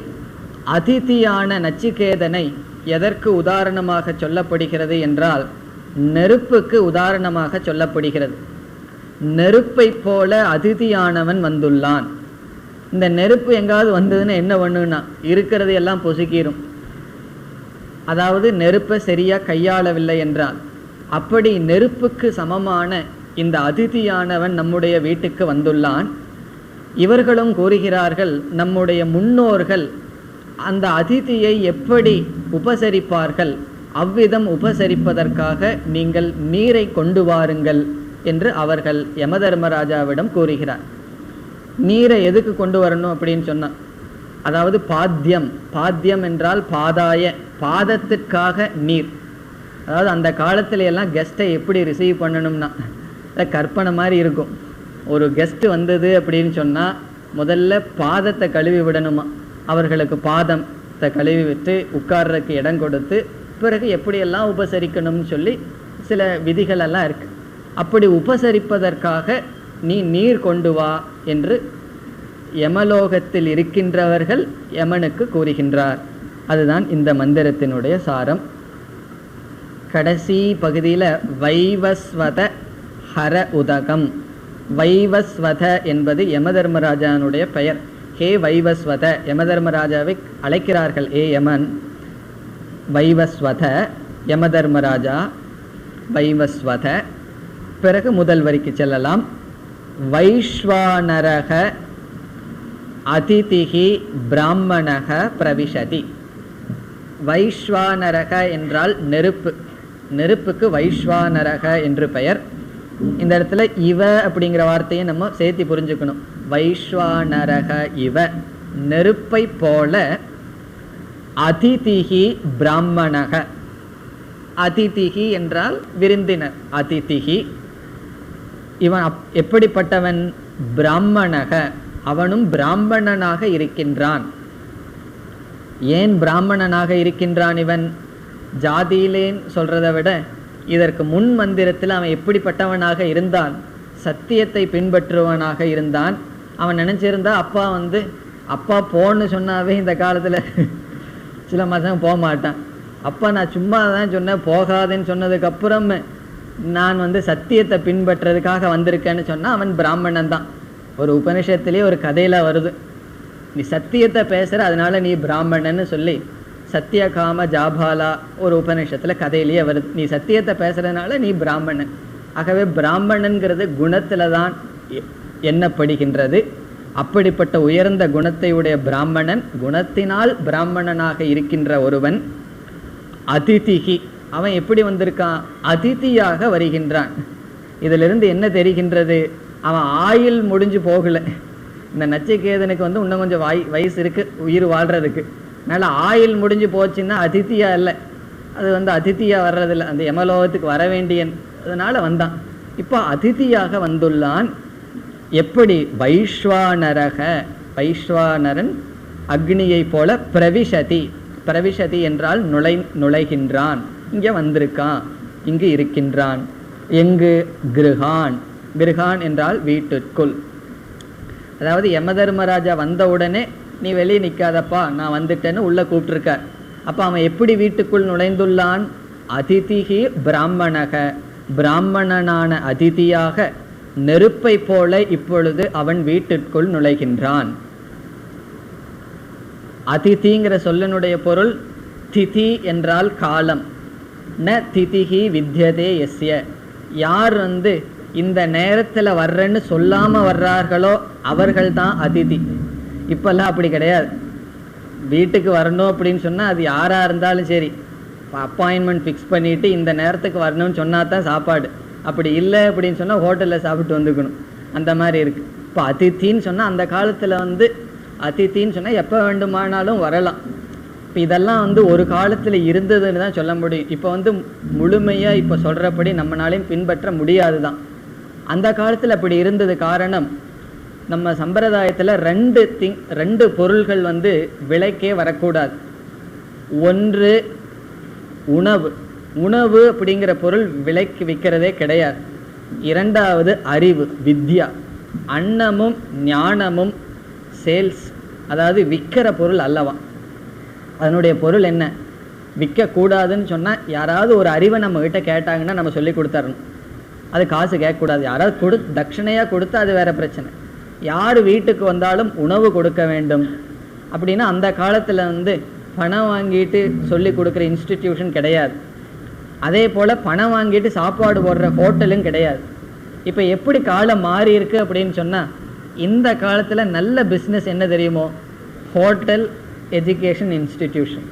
அதிதியான நச்சிகேதனை எதற்கு உதாரணமாக சொல்லப்படுகிறது என்றால், நெருப்புக்கு உதாரணமாக சொல்லப்படுகிறது. நெருப்பை போல அதிதியானவன் வந்துள்ளான். இந்த நெருப்பு எங்காவது வந்ததுன்னு என்ன பண்ணுன்னா இருக்கிறது எல்லாம் பொசுக்கிரும். அதாவது நெருப்பை சரியாக கையாளவில்லை என்றால், அப்படி நெருப்புக்கு சமமான இந்த அதிதியானவன் நம்முடைய வீட்டுக்கு வந்துள்ளான். இவர்களும் கூறுகிறார்கள், நம்முடைய முன்னோர்கள் அந்த அதிதியை எப்படி உபசரிப்பார்கள், அவ்விதம் உபசரிப்பதற்காக நீங்கள் நீரை கொண்டு வாருங்கள் என்று அவர்கள் யமதர்மராஜாவிடம் கூறுகிறார். நீரை எதுக்கு கொண்டு வரணும் அப்படின்னு சொன்னா, அதாவது பாத்தியம், பாத்தியம் என்றால் பாதாய, பாதத்திற்காக நீர். அதாவது அந்த காலத்துல எல்லாம் கெஸ்ட்டை எப்படி ரிசீவ் பண்ணணும்னா கற்பனை மாதிரி இருக்கும். ஒரு கெஸ்ட் வந்தது அப்படின்னு சொன்னா முதல்ல பாதத்தை கழுவி விடணுமா, அவர்களுக்கு பாதத்தை கழுவி விட்டு உட்கார்றதுக்கு இடம் கொடுத்து பிறகு எப்படியெல்லாம் உபசரிக்கணும்னு சொல்லி சில விதிகள் எல்லாம் இருக்கு. அப்படி உபசரிப்பதற்காக நீ நீர் கொண்டு வா என்று யமலோகத்தில் இருக்கின்றவர்கள் யமனுக்கு கூறுகின்றார். அதுதான் இந்த மந்திரத்தினுடைய சாரம். கடைசி பகுதியில் வைவஸ்வத ஹர உதகம். வைவஸ்வத என்பது யமதர்மராஜானுடைய பெயர். ஹே வைவஸ்வத, யமதர்மராஜாவை அழைக்கிறார்கள். ஏ யமன், வைவஸ்வத யமதர்மராஜா, வைவஸ்வத. பிறகு முதல் வரிக்கு செல்லலாம். வைஸ்வானரக அதிதிஹி பிராமணக பிரவிஷதி. வைஸ்வானரக என்றால் நெருப்பு. நெருப்புக்கு வைஸ்வானரக என்று பெயர். இந்த இடத்துல இவ அப்படிங்கிற வார்த்தையை நம்ம சேர்த்து புரிஞ்சுக்கணும். வைஸ்வானரக இவ, நெருப்பை போல. அதிதிஹி பிராமணக, அதிதிஹி என்றால் விருந்தினர். அதிதிஹி இவன் எப்படிப்பட்டவன்? பிராமணக, அவனும் பிராமணனாக இருக்கின்றான். ஏன் பிராமணனாக இருக்கின்றான் இவன்? ஜாதியிலேன்னு சொல்றதை விட இதற்கு முன் மந்திரத்தில் அவன் எப்படிப்பட்டவனாக இருந்தான்? சத்தியத்தை பின்பற்றுவனாக இருந்தான். அவன் நினைச்சிருந்தா அப்பா போன்னு சொன்னாவே இந்த காலத்தில் சில மாதம் போக மாட்டான். அப்பா நான் சும்மா தான் சொன்னேன், போகாதுன்னு சொன்னதுக்கப்புறம் நான் சத்தியத்தை பின்பற்றுறதுக்காக வந்திருக்கேன்னு சொன்னால் அவன் பிராமணன் தான். ஒரு உபனிஷத்துலேயே ஒரு கதையில் வருது, நீ சத்தியத்தை பேசுகிற அதனால நீ பிராமணன்னு சொல்லி. சத்தியகாம ஜாபாலா ஒரு உபனிஷத்தில் கதையிலேயே வருது. நீ சத்தியத்தை பேசுறதுனால நீ பிராமணன். ஆகவே பிராமணன்கிறது குணத்தில் தான் எண்ணப்படுகின்றது. அப்படிப்பட்ட உயர்ந்த குணத்தை உடைய பிராமணன், குணத்தினால் பிராமணனாக இருக்கின்ற ஒருவன். அதிதிஹி, அவன் எப்படி வந்திருக்கான்? அதிதியாக வருகின்றான். இதிலிருந்து என்ன தெரிகின்றது? அவன் ஆயுள் முடிஞ்சு போகல. இந்த நச்சிகேதனுக்கு இன்னும் கொஞ்சம் வயசு இருக்கு உயிர் வாழ்றதுக்கு. அதனால ஆயுள் முடிஞ்சு போச்சுன்னா அதிதியா இல்லை, அது அதிதியா வர்றதில்லை, அந்த யமலோகத்துக்கு வர வேண்டியதுனால வந்தான். இப்போ அதிதியாக வந்துள்ளான். எப்படி? வைஸ்வானரக, வைஸ்வானரன் அக்னியை போல. பிரவிஷதி, பிரவிஷதி என்றால் நுழைகின்றான். இங்கே வந்திருக்கான், இங்கு இருக்கின்றான். எங்கு? கிருஹான். கிருஹான் என்றால் வீட்டிற்குள். அதாவது யமதர்மராஜா வந்தவுடனே நீ வெளியே நிற்காதப்பா, நான் வந்துட்டேன்னு உள்ள கூப்பிட்டுருக்கார். அப்போ அவன் எப்படி வீட்டுக்குள் நுழைந்துள்ளான்? அதிதிஹி பிராமணக, பிராமணனான அதிதியாக நெருப்பை போல இப்பொழுது அவன் வீட்டிற்குள் நுழைகின்றான். அதிதிங்கிற சொல்லினுடைய பொருள் திதி என்றால் காலம். ந திதிஹி வித்யதே யஸ்ய, யார் இந்த நேரத்தில் வர்றேன்னு சொல்லாமல் வர்றார்களோ அவர்கள் தான் அதிதி. இப்போல்லாம் அப்படி கிடையாது. வீட்டுக்கு வரணும் அப்படின்னு சொன்னால் அது யாராக இருந்தாலும் சரி, அப்பாயின்மெண்ட் ஃபிக்ஸ் பண்ணிவிட்டு இந்த நேரத்துக்கு வரணும்னு சொன்னால் தான் சாப்பாடு. அப்படி இல்லை அப்படின்னு சொன்னால் ஹோட்டலில் சாப்பிட்டு வந்துக்கணும். அந்த மாதிரி இருக்குது. இப்போ அதித்தின்னு சொன்னால் அந்த காலத்தில் அதித்தின்னு சொன்னால் எப்போ வேண்டுமானாலும் வரலாம். இப்போ இதெல்லாம் ஒரு காலத்தில் இருந்ததுன்னு தான் சொல்ல முடியும். இப்போ முழுமையாக இப்போ சொல்கிறபடி நம்மளாலையும் பின்பற்ற முடியாது தான். அந்த காலத்தில் அப்படி இருந்தது. காரணம், நம்ம சம்பிரதாயத்தில் ரெண்டு பொருள்கள் விலைக்கே வரக்கூடாது. ஒன்று உணவு. உணவு அப்படிங்கிற பொருள் விலைக்கு விற்கிறதே கிடையாது. இரண்டாவது அறிவு, வித்யா. அன்னமும் ஞானமும் சேல்ஸ், அதாவது விற்கிற பொருள் அல்லவா. அதனுடைய பொருள் என்ன? விற்கக்கூடாதுன்னு சொன்னால் யாராவது ஒரு அறிவை நம்மகிட்ட கேட்டாங்கன்னா நம்ம சொல்லி கொடுத்துடணும். அது காசு கேட்கக்கூடாது. யாராவது தட்சணையாக கொடுத்தா அது வேற பிரச்சனை. யார் வீட்டுக்கு வந்தாலும் உணவு கொடுக்க வேண்டும். அப்படின்னா அந்த காலத்தில் பணம் வாங்கிட்டு சொல்லி கொடுக்குற இன்ஸ்டிடியூஷன் கிடையாது. அதே போல் பணம் வாங்கிட்டு சாப்பாடு போடுற ஹோட்டலும் கிடையாது. இப்போ எப்படி காலம் மாறி இருக்கு அப்படின்னு சொன்னால், இந்த காலத்தில் நல்ல பிஸ்னஸ் என்ன தெரியுமோ, ஹோட்டல் எஜுகேஷன் இன்ஸ்டிடியூஷன்.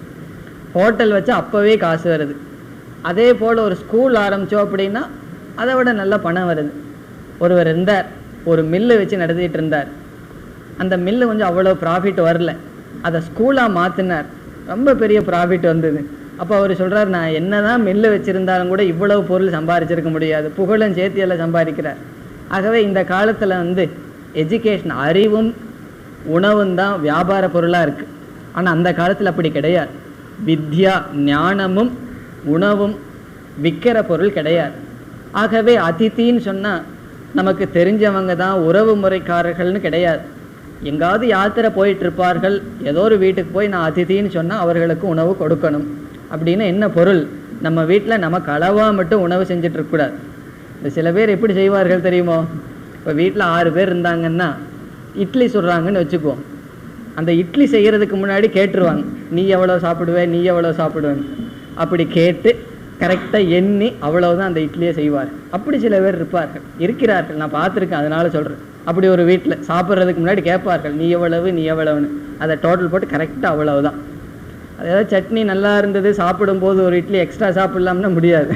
ஹோட்டல் வச்சா அப்போவே காசு வருது. அதே போல் ஒரு ஸ்கூல் ஆரம்பித்தோம் அப்படின்னா அதை விட நல்ல பணம் வருது. ஒருவர் இருந்தார், ஒரு மில்லு வச்சு நடத்திட்டு இருந்தார். அந்த மில்லு கொஞ்சம் அவ்வளோ ப்ராஃபிட் வரல, அதை ஸ்கூலாக மாற்றினார், ரொம்ப பெரிய ப்ராஃபிட் வந்தது. அப்போ அவர் சொல்கிறார், நான் என்ன தான் மில்லு வச்சுருந்தாலும் கூட இவ்வளவு பொருள் சம்பாதிச்சிருக்க முடியாது, புகழும் சேர்த்தியெல்லாம் சம்பாதிக்கிறார். ஆகவே இந்த காலத்தில் எஜுகேஷன், அறிவும் உணவும் தான் வியாபார பொருளாக இருக்குது. ஆனால் அந்த காலத்தில் அப்படி கிடையாது. வித்யா, ஞானமும் உணவும் விற்கிற பொருள் கிடையாது. ஆகவே அதித்தின்னு சொன்னால் நமக்கு தெரிஞ்சவங்க தான், உறவு முறைக்காரர்கள்னு கிடையாது. எங்காவது யாத்திரை போயிட்டுருப்பார்கள், ஏதோ ஒரு வீட்டுக்கு போய் நான் அதித்தின்னு சொன்னால் அவர்களுக்கு உணவு கொடுக்கணும். அப்படின்னு என்ன பொருள், நம்ம வீட்டில் நமக்கு அளவாக மட்டும் உணவு செஞ்சுட்டு இருக்கக்கூடாது. இந்த சில பேர் எப்படி செய்வார்கள் தெரியுமோ, இப்போ வீட்டில் 6 பேர் இருந்தாங்கன்னா இட்லி சுடுறாங்கன்னு வச்சுக்குவோம். அந்த இட்லி செய்கிறதுக்கு முன்னாடி கேட்டுருவாங்க, நீ எவ்வளோ சாப்பிடுவேன், நீ எவ்வளோ சாப்பிடுவேன். அப்படி கேட்டு கரெக்டாக எண்ணி அவ்வளவுதான் அந்த இட்லியை செய்வார். அப்படி சில பேர் இருக்கிறார்கள், நான் பார்த்துருக்கேன், அதனால சொல்கிறேன். அப்படி ஒரு வீட்டில் சாப்பிட்றதுக்கு முன்னாடி கேட்பார்கள், நீ எவ்வளவு நீ எவ்வளவுன்னு. அதை டோட்டல் போட்டு கரெக்டாக அவ்வளவுதான். அதாவது சட்னி நல்லா இருந்தது, சாப்பிடும்போது ஒரு இட்லி எக்ஸ்ட்ரா சாப்பிட்லாம்னா முடியாது.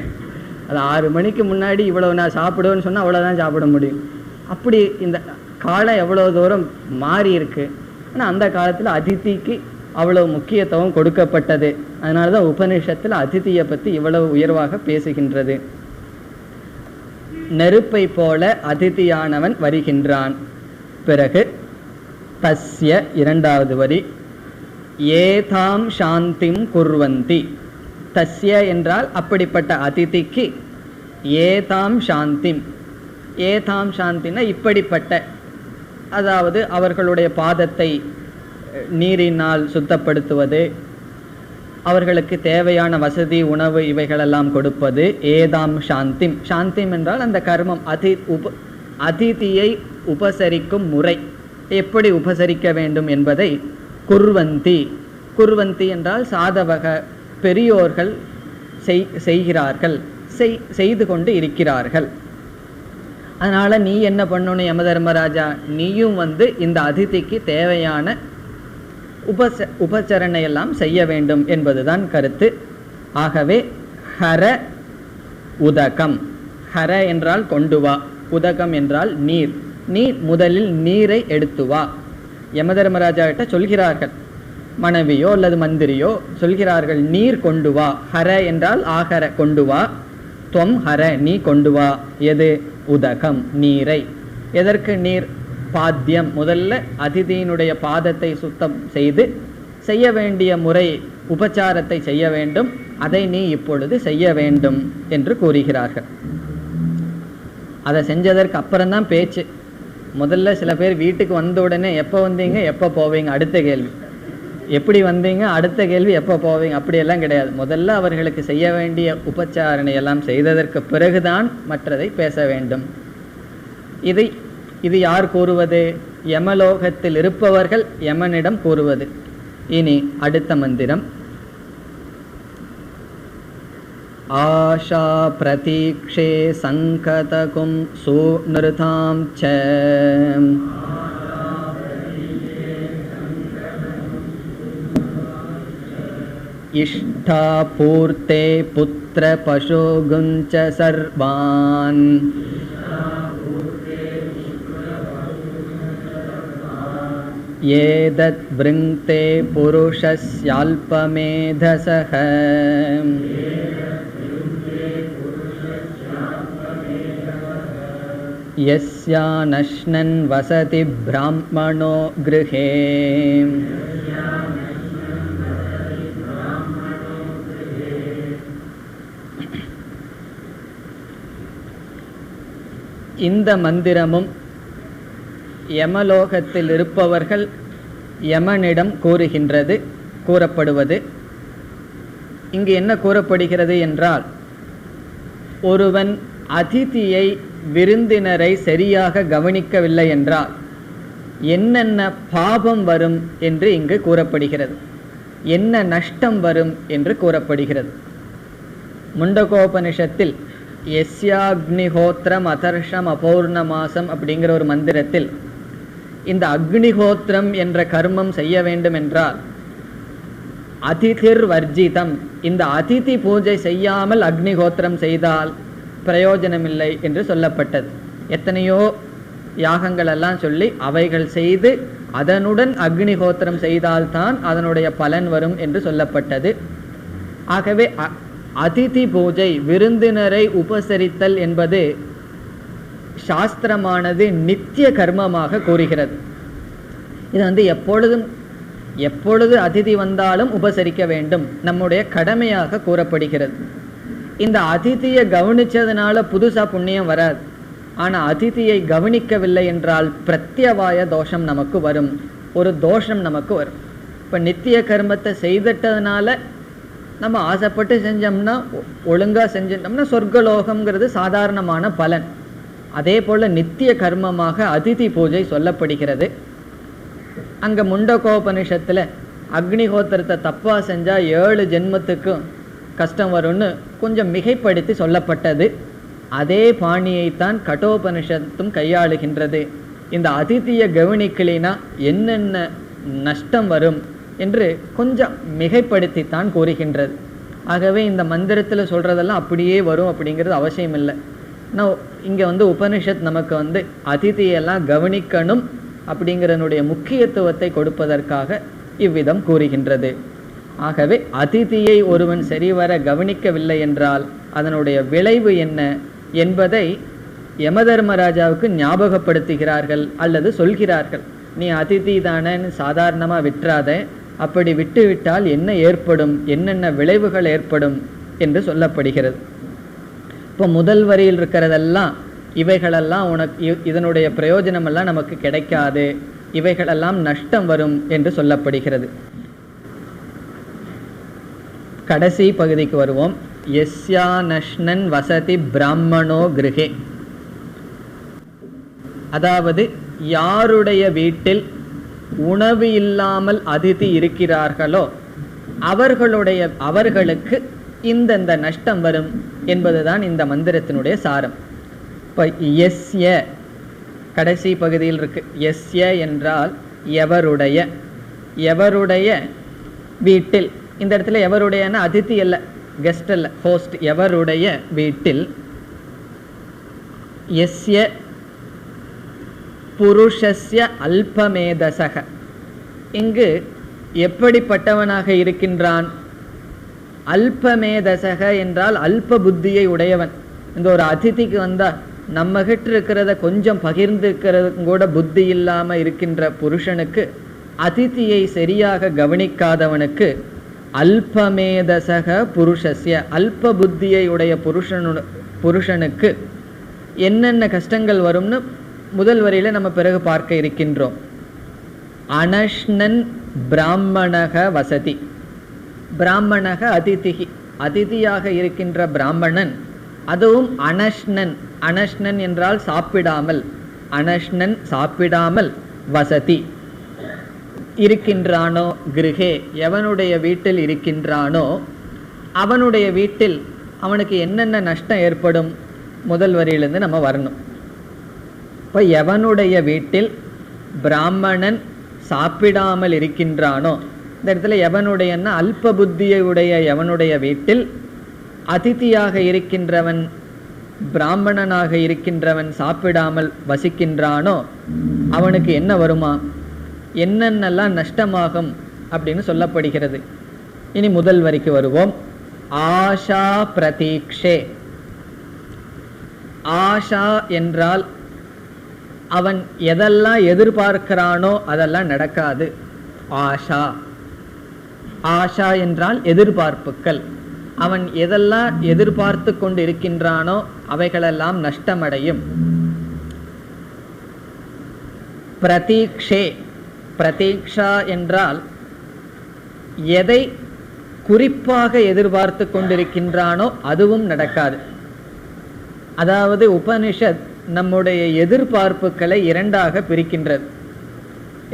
அது 6 மணிக்கு முன்னாடி இவ்வளவு நான் சாப்பிடுவேன்னு சொன்னால் அவ்வளோதான் சாப்பிட முடியும். அப்படி இந்த காலம் எவ்வளோ தூரம் மாறி இருக்கு. ஆனால் அந்த காலத்தில் அதிதிக்கு அவ்வளவு முக்கியத்துவம் கொடுக்கப்பட்டது. அதனால தான் உபநிஷத்தில் அதிதியை பற்றி இவ்வளவு உயர்வாக பேசுகின்றது. நெருப்பை போல அதிதியானவன் வருகின்றான். பிறகு தஸ்ய 2வது வரி, ஏதாம் சாந்திம் குர்வந்தி. தஸ்ய என்றால் அப்படிப்பட்ட அதிதிக்கு, ஏதாம் சாந்திம், ஏதாம் சாந்தின்னா இப்படிப்பட்ட, அதாவது அவர்களுடைய பாதத்தை நீரினால் சுத்தப்படுத்துவது, அவர்களுக்கு தேவையான வசதி உணவு இவைகளெல்லாம் கொடுப்பது. ஏதாம் சாந்திம், சாந்திம் என்றால் அந்த கர்மம், அதிதியை உபசரிக்கும் முறை, எப்படி உபசரிக்க வேண்டும் என்பதை குர்வந்தி. குர்வந்தி என்றால் சாதவக, பெரியோர்கள் செய்கிறார்கள், செய்து கொண்டு இருக்கிறார்கள். அதனால நீ என்ன பண்ணணும் யமதர்மராஜா, நீயும் இந்த அதிதிக்கு தேவையான உபசரணையெல்லாம் செய்ய வேண்டும் என்பதுதான் கருத்து. ஆகவே ஹர உதகம், ஹர என்றால் கொண்டு வா, உதகம் என்றால் நீர். நீ முதலில் நீரை எடுத்து வா. யமதர்மராஜா கிட்ட சொல்கிறார்கள், மனைவியோ அல்லது மந்திரியோ சொல்கிறார்கள், நீர் கொண்டு வா. ஹர என்றால் ஆகர, கொண்டு வா. துவம் ஹர, நீ கொண்டு வா. எது? உதகம், நீரை. எதற்கு நீர்? பாத்தியம், முதல்ல அதிதியினுடைய பாதத்தை சுத்தம் செய்து செய்ய வேண்டிய முறை உபச்சாரத்தை செய்ய வேண்டும், அதை நீ இப்பொழுது செய்ய வேண்டும் என்று கூறுகிறார்கள். அதை செஞ்சதற்கு அப்புறம்தான் பேச்சு. முதல்ல சில பேர் வீட்டுக்கு வந்த உடனே எப்போ வந்தீங்க எப்போ போவீங்க அடுத்த கேள்வி, எப்படி வந்தீங்க அடுத்த கேள்வி எப்போ போவீங்க, அப்படியெல்லாம் கிடையாது. முதல்ல அவர்களுக்கு செய்ய வேண்டிய உபச்சாரணை எல்லாம் செய்ததற்கு பிறகுதான் மற்றதை பேச வேண்டும். இது யார் கூறுவது? யமலோகத்தில் இருப்பவர்கள் யமனிடம் கூறுவது. இனி அடுத்த மந்திரம். ஆஷா பிரதீக்ஷே சங்கதகும் சூநிருதாம் ச இஷ்டா பூர்த்தே புத்திர பசுகுஞ்ச சர்வான் ஏதத் வ்ருங்க்தே புருஷஸ்யால்பமேதசஹ யஸ்யா நஷ்ணன் வசதி பிராமணோ கிருஹே. இந்த மந்திரமும் யமலோகத்தில் இருப்பவர்கள் யமனிடம் கூறப்படுவது. இங்கு என்ன கூறப்படுகிறது என்றால், ஒருவன் அதிதியை, விருந்தினரை சரியாக கவனிக்கவில்லை என்றால் என்னென்ன பாபம் வரும் என்று இங்கு கூறப்படுகிறது, என்ன நஷ்டம் வரும் என்று கூறப்படுகிறது. முண்டகோபனிஷத்தில் யஸ்யாக்னிஹோத்திரம் அதர்ஷம் அபௌர்ணமாசம் அப்படிங்கிற ஒரு மந்திரத்தில் இந்த அக்னிஹோத்திரம் என்ற கர்மம் செய்ய வேண்டும் என்றால் அதிதிர் வர்ஜிதம், இந்த அதிதி பூஜை செய்யாமல் அக்னிஹோத்திரம் செய்தால் பிரயோஜனமில்லை என்று சொல்லப்பட்டது. எத்தனையோ யாகங்கள் எல்லாம் சொல்லி அவைகள் செய்து அதனுடன் அக்னிஹோத்திரம் செய்தால்தான் அதனுடைய பலன் வரும் என்று சொல்லப்பட்டது. ஆகவே அதிதி பூஜை, விருந்தினரை உபசரித்தல் என்பது சாஸ்திரமானது நித்திய கர்மமாக கூறுகிறது. இது எப்பொழுது அதிதி வந்தாலும் உபசரிக்க வேண்டும், நம்முடைய கடமையாக கூறப்படுகிறது. இந்த அதிதியை கவனிச்சதுனால புதுசா புண்ணியம் வராது. ஆனால் அதிதியை கவனிக்கவில்லை என்றால் பிரத்யவாய தோஷம் நமக்கு வரும், ஒரு தோஷம் நமக்கு வரும். இப்போ நித்திய கர்மத்தை செய்துட்டதுனால நம்ம ஆசைப்பட்டு செஞ்சோம்னா, ஒழுங்காக செஞ்சிட்டோம்னா சொர்க்கலோகம்ங்கிறது சாதாரணமான பலன். அதே போல் நித்திய கர்மமாக அதிதி பூஜை சொல்லப்படுகிறது. அங்கே முண்டகோபனிஷத்தில் அக்னிஹோத்திரத்தை தப்பாக செஞ்சால் 7 ஜென்மத்துக்கும் கஷ்டம் வரும்னு கொஞ்சம் மிகைப்படுத்தி சொல்லப்பட்டது. அதே பாணியைத்தான் கட்டோபனிஷத்தும் கையாளுகின்றது. இந்த அதிதியை கவனிக்கலினா என்னென்ன நஷ்டம் வரும் என்று கொஞ்சம் மிகைப்படுத்தித்தான் கூறுகின்றது. ஆகவே இந்த மந்திரத்தில் சொல்கிறதெல்லாம் அப்படியே வரும் அப்படிங்கிறது அவசியம் இல்லை. ஆனால் இங்கே உபனிஷத் நமக்கு அதிதியெல்லாம் கவனிக்கணும் அப்படிங்கிறனுடைய முக்கியத்துவத்தை கொடுப்பதற்காக இவ்விதம் கூறுகின்றது. ஆகவே அதிதியை ஒருவன் சரிவர கவனிக்கவில்லை என்றால் அதனுடைய விளைவு என்ன என்பதை யமதர்மராஜாவுக்கு ஞாபகப்படுத்துகிறார்கள் அல்லது சொல்கிறார்கள். நீ அதிதி தானேன்னு சாதாரணமாக விட்டுறாத, அப்படி விட்டுவிட்டால் என்ன ஏற்படும், என்னென்ன விளைவுகள் ஏற்படும் என்று சொல்லப்படுகிறது. இப்போ முதல் வரியில் இருக்கிறதெல்லாம் இவைகளெல்லாம் உனக்கு இதனுடைய பிரயோஜனமெல்லாம் நமக்கு கிடைக்காது, இவைகளெல்லாம் நஷ்டம் வரும் என்று சொல்லப்படுகிறது. கடைசி பகுதிக்கு வருவோம். யஸ்யா நஷ்ணன் வசதி பிராமணோ கிருஹே, அதாவது யாருடைய வீட்டில் உணவு இல்லாமல் அதிதி இருக்கிறார்களோ அவர்களுக்கு இந்த நஷ்டம் வரும் என்பதுதான் இந்த மந்திரத்தினுடைய சாரம். இப்போ யஸ்ய கடைசி பகுதியில் இருக்கு. யஸ்ய என்றால் எவருடைய வீட்டில், இந்த இடத்துல எவருடையன்னா அதிதி அல்ல, கெஸ்ட் அல்ல, ஹோஸ்ட், எவருடைய வீட்டில் யஸ்ய புருஷஸ்ய அல்பமேதசக, இங்கு எப்படிப்பட்டவனாக இருக்கின்றான்? அல்பமேதசக என்றால் அல்ப புத்தியை உடையவன். இந்த ஒரு அதிதிக்கு வந்தால் நம்ம கிட்ட இருக்கிறத கொஞ்சம் பகிர்ந்துக்கிறது கூட புத்தி இல்லாமல் இருக்கின்ற புருஷனுக்கு, அதிதியை சரியாக கவனிக்காதவனுக்கு, அல்பமேதசக புருஷஸ்ய, அல்ப புத்தியை உடைய புருஷனுக்கு என்னென்ன கஷ்டங்கள் வரும்னு முதல் வரியில நம்ம பிறகு பார்க்க இருக்கின்றோம். அனஷ்ணன் பிராமணக வசதி, பிராமணக அதிதிகி, அதிதியாக இருக்கின்ற பிராமணன், அதுவும் அனஷ்ணன், அனஷ்ணன் என்றால் சாப்பிடாமல், அனஷ்ணன் சாப்பிடாமல், வசதி இருக்கின்றானோ, கிருஹே எவனுடைய வீட்டில் இருக்கின்றானோ அவனுடைய வீட்டில் அவனுக்கு என்னென்ன நஷ்டம் ஏற்படும் முதல் வரியிலிருந்து நம்ம வரணும். இப்போ எவனுடைய வீட்டில் பிராமணன் சாப்பிடாமல் இருக்கின்றானோ, இந்த இடத்துல எவனுடையன்னா அல்ப புத்தியை உடைய எவனுடைய வீட்டில் அதிதியாக இருக்கின்றவன், பிராமணனாக இருக்கின்றவன் சாப்பிடாமல் வசிக்கின்றானோ அவனுக்கு என்ன வருமா, என்னென்னலாம் நஷ்டமாகும் அப்படின்னு சொல்லப்படுகிறது. இனி முதல் வரிக்கு வருவோம். ஆஷா பிரதீக்ஷே, ஆஷா என்றால் அவன் எதெல்லாம் எதிர்பார்க்கிறானோ அதெல்லாம் நடக்காது. ஆஷா, ஆஷா என்றால் எதிர்பார்ப்புக்கள். அவன் எதெல்லாம் எதிர்பார்த்து கொண்டு இருக்கின்றானோ அவைகளெல்லாம் நஷ்டமடையும். பிரதீக்ஷே, பிரதீக்ஷா என்றால் எதை குறிப்பாக எதிர்பார்த்து கொண்டிருக்கின்றானோ அதுவும் நடக்காது. அதாவது உபனிஷத் நம்முடைய எதிர்பார்ப்புகளை இரண்டாக பிரிக்கின்றது.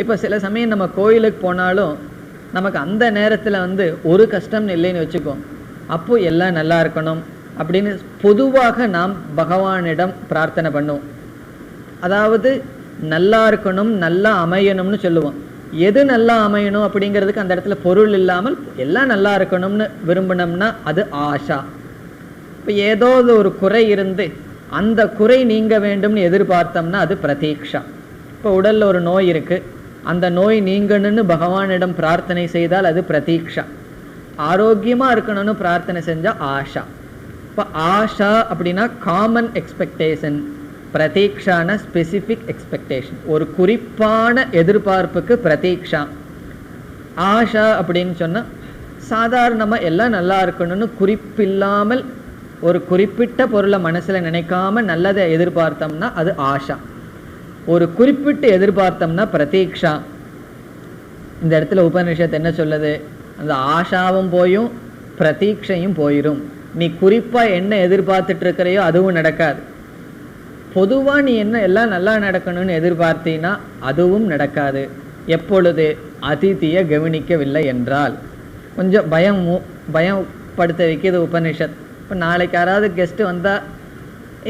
இப்போ சில சமயம் நம்ம கோயிலுக்கு போனாலும் நமக்கு அந்த நேரத்தில் ஒரு கஷ்டம் இல்லைன்னு வச்சுக்கோ, அப்போ எல்லாம் நல்லா இருக்கணும், அப்படின்னு பொதுவாக நாம் பகவானிடம் பிரார்த்தனை பண்ணுவோம். அதாவது நல்லா இருக்கணும், நல்லா அமையணும்னு சொல்லுவோம். எது நல்லா அமையணும் அப்படிங்கிறதுக்கு அந்த இடத்துல பொருள் இல்லாமல் எல்லாம் நல்லா இருக்கணும்னு விரும்பினோம்னா அது ஆஷா. இப்போ ஏதோ ஒரு குறை இருந்து அந்த குறை நீங்க வேண்டும்னு எதிர்பார்த்தோம்னா அது பிரதீக்ஷா. இப்போ உடல்ல ஒரு நோய் இருக்கு, அந்த நோய் நீங்கணும்னு பகவானிடம் பிரார்த்தனை செய்தால் அது பிரதீக்ஷா. ஆரோக்கியமா இருக்கணும்னு பிரார்த்தனை செஞ்சா ஆஷா. இப்போ ஆஷா அப்படின்னா காமன் எக்ஸ்பெக்டேஷன், பிரதீக்ஷான ஸ்பெசிபிக் எக்ஸ்பெக்டேஷன், ஒரு குறிப்பான எதிர்பார்ப்புக்கு பிரதீக்ஷா. ஆஷா அப்படின்னு சொன்னா சாதாரணமா எல்லாம் நல்லா இருக்கணும்னு குறிப்பில்லாமல் ஒரு குறிப்பிட்ட பொருளை மனசுல நினைக்காம நல்லதை எதிர்பார்த்தோம்னா அது ஆஷா. ஒரு குறிப்பிட்டு எதிர்பார்த்தோம்னா பிரதீக்ஷா. இந்த இடத்துல உபநிஷத்து என்ன சொல்லுது? அந்த ஆஷாவும் போயும் பிரதீக்ஷையும் போயிரும். நீ குறிப்பா என்ன எதிர்பார்த்துட்டு இருக்கிறையோ அதுவும் நடக்காது. பொதுவா நீ என்ன எல்லாம் நல்லா நடக்கணும்னு எதிர்பார்த்தீன்னா அதுவும் நடக்காது. எப்பொழுது அதிதியை கவனிக்கவில்லை என்றால். கொஞ்சம் பயப்படுத்த வைக்கிறது உபனிஷத். இப்போ நாளைக்கு யாராவது கெஸ்ட் வந்தா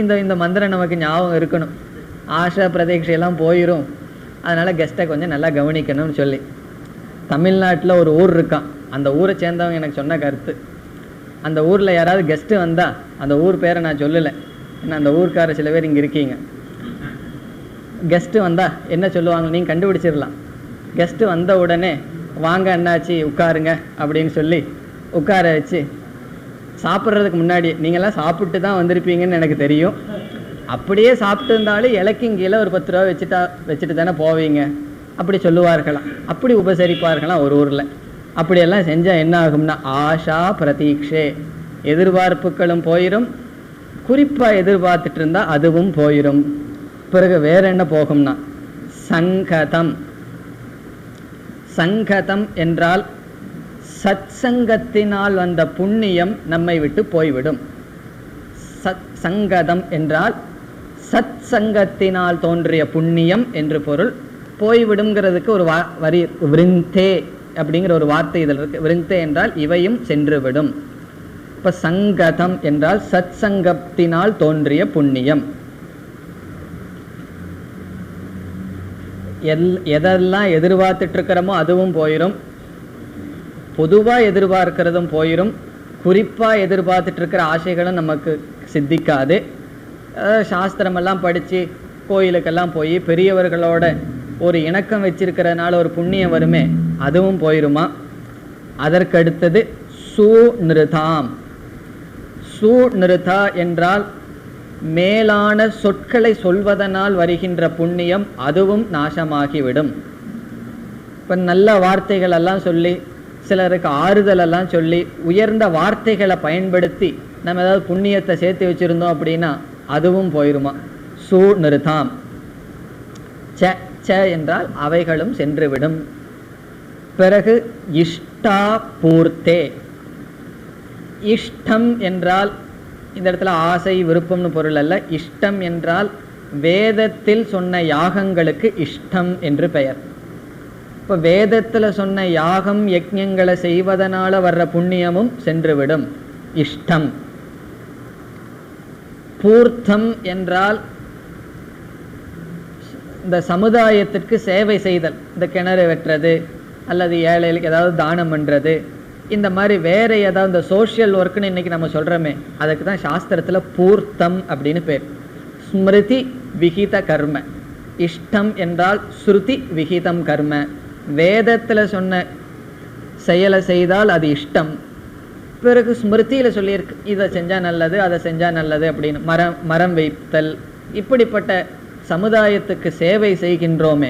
இந்த மந்திரம் நமக்கு ஞாபகம் இருக்கணும். ஆஷா பிரதீட்சையெல்லாம் போயிடும், அதனால கெஸ்ட்டை கொஞ்சம் நல்லா கவனிக்கணும்னு சொல்லி. தமிழ்நாட்டில் ஒரு ஊர் இருக்கான், அந்த ஊரை சேர்ந்தவங்க எனக்கு சொன்ன கருத்து. அந்த ஊரில் யாராவது கெஸ்ட்டு வந்தால், அந்த ஊர் பேரை நான் சொல்லலை, ஏன்னா அந்த ஊருக்கார சில பேர் இங்கே இருக்கீங்க. கெஸ்ட்டு வந்தால் என்ன சொல்லுவாங்க நீங்கள் கண்டுபிடிச்சிடலாம். கெஸ்ட்டு வந்த உடனே வாங்க என்னாச்சு உட்காருங்க அப்படின்னு சொல்லி உட்கார வச்சு சாப்பிட்றதுக்கு முன்னாடி நீங்கள்லாம் சாப்பிட்டு தான் வந்திருப்பீங்கன்னு எனக்கு தெரியும், அப்படியே சாப்பிட்டு இருந்தாலும் இலக்கிங் கீழே ஒரு 10 ரூபா வச்சுட்டு தானே போவீங்க அப்படி சொல்லுவார்களாம். அப்படி உபசரிப்பார்களாம் ஒரு ஊரில். அப்படியெல்லாம் செஞ்சால் என்ன ஆகும்னா ஆஷா பிரதீக்ஷே, எதிர்பார்ப்புகளும் போயிடும், குறிப்பாக எதிர்பார்த்துட்டு இருந்தால் அதுவும் போயிடும். பிறகு வேற என்ன போகும்னா சங்கதம். சங்கதம் என்றால் சத் சங்கத்தினால் வந்த புண்ணியம் நம்மை விட்டு போய்விடும். சங்கதம் என்றால் சத் சங்கத்தினால் தோன்றிய புண்ணியம் என்று பொருள். போய்விடுங்கிறதுக்கு ஒரு வரி விருந்தே அப்படிங்கிற ஒரு வார்த்தை இதில் இருக்கு. விருந்தே என்றால் இவையும் சென்றுவிடும். இப்ப சங்கதம் என்றால் சத் சங்கத்தினால் தோன்றிய புண்ணியம். எதெல்லாம் எதிர்பார்த்துட்டு இருக்கிறோமோ அதுவும் போயிடும், பொதுவாக எதிர்பார்க்கிறதும் போயிடும், குறிப்பாக எதிர்பார்த்துட்டு இருக்கிற ஆசைகளும் நமக்கு சித்திக்காது. சாஸ்திரமெல்லாம் படித்து கோயிலுக்கெல்லாம் போய் பெரியவர்களோட ஒரு இணக்கம் வச்சிருக்கிறதுனால ஒரு புண்ணியம் வருமே, அதுவும் போயிருமா. அதற்கடுத்தது சூநிருதாம். சூநிருதா என்றால் மேலான சொற்களை சொல்வதனால் வருகின்ற புண்ணியம், அதுவும் நாசமாகிவிடும். இப்போ நல்ல வார்த்தைகள் எல்லாம் சொல்லி, சிலருக்கு ஆறுதல் எல்லாம் சொல்லி, உயர்ந்த வார்த்தைகளை பயன்படுத்தி நம்ம ஏதாவது புண்ணியத்தை சேர்த்து வச்சிருந்தோம் அப்படின்னா அதுவும் போயிருமா. சூநிருதாம். ச ச என்றால் அவைகளும் சென்றுவிடும். பிறகு இஷ்டா பூர்த்தே. இஷ்டம் என்றால் இந்த இடத்துல ஆசை விருப்பம்னு பொருள் அல்ல. இஷ்டம் என்றால் வேதத்தில் சொன்ன யாகங்களுக்கு இஷ்டம் என்று பெயர். இப்போ வேதத்தில் சொன்ன யாகம் யஜ்ஞங்களை செய்வதனால வர்ற புண்ணியமும் சென்றுவிடும். இஷ்டம். பூர்த்தம் என்றால் இந்த சமுதாயத்திற்கு சேவை செய்தல், இந்த கிணறு வெட்டுறது அல்லது ஏழைகளுக்கு ஏதாவது தானம் பண்ணுறது, இந்த மாதிரி வேற ஏதாவது இந்த சோஷியல் ஒர்க்குன்னு இன்னைக்கு நம்ம சொல்கிறோமே, அதுக்கு தான் சாஸ்திரத்தில் பூர்த்தம் அப்படின்னு பேர். ஸ்மிருதி விகித கர்ம. இஷ்டம் என்றால் ஸ்ருதி விகிதம் கர்ம. வேதத்தில் சொன்ன செயலை செய்தால் அது இஷ்டம். பிறகு ஸ்மிருதியில் சொல்லியிருக்கு இதை செஞ்சால் நல்லது அதை செஞ்சால் நல்லது அப்படின்னு. மரம் வைத்தல், இப்படிப்பட்ட சமுதாயத்துக்கு சேவை செய்கின்றோமே,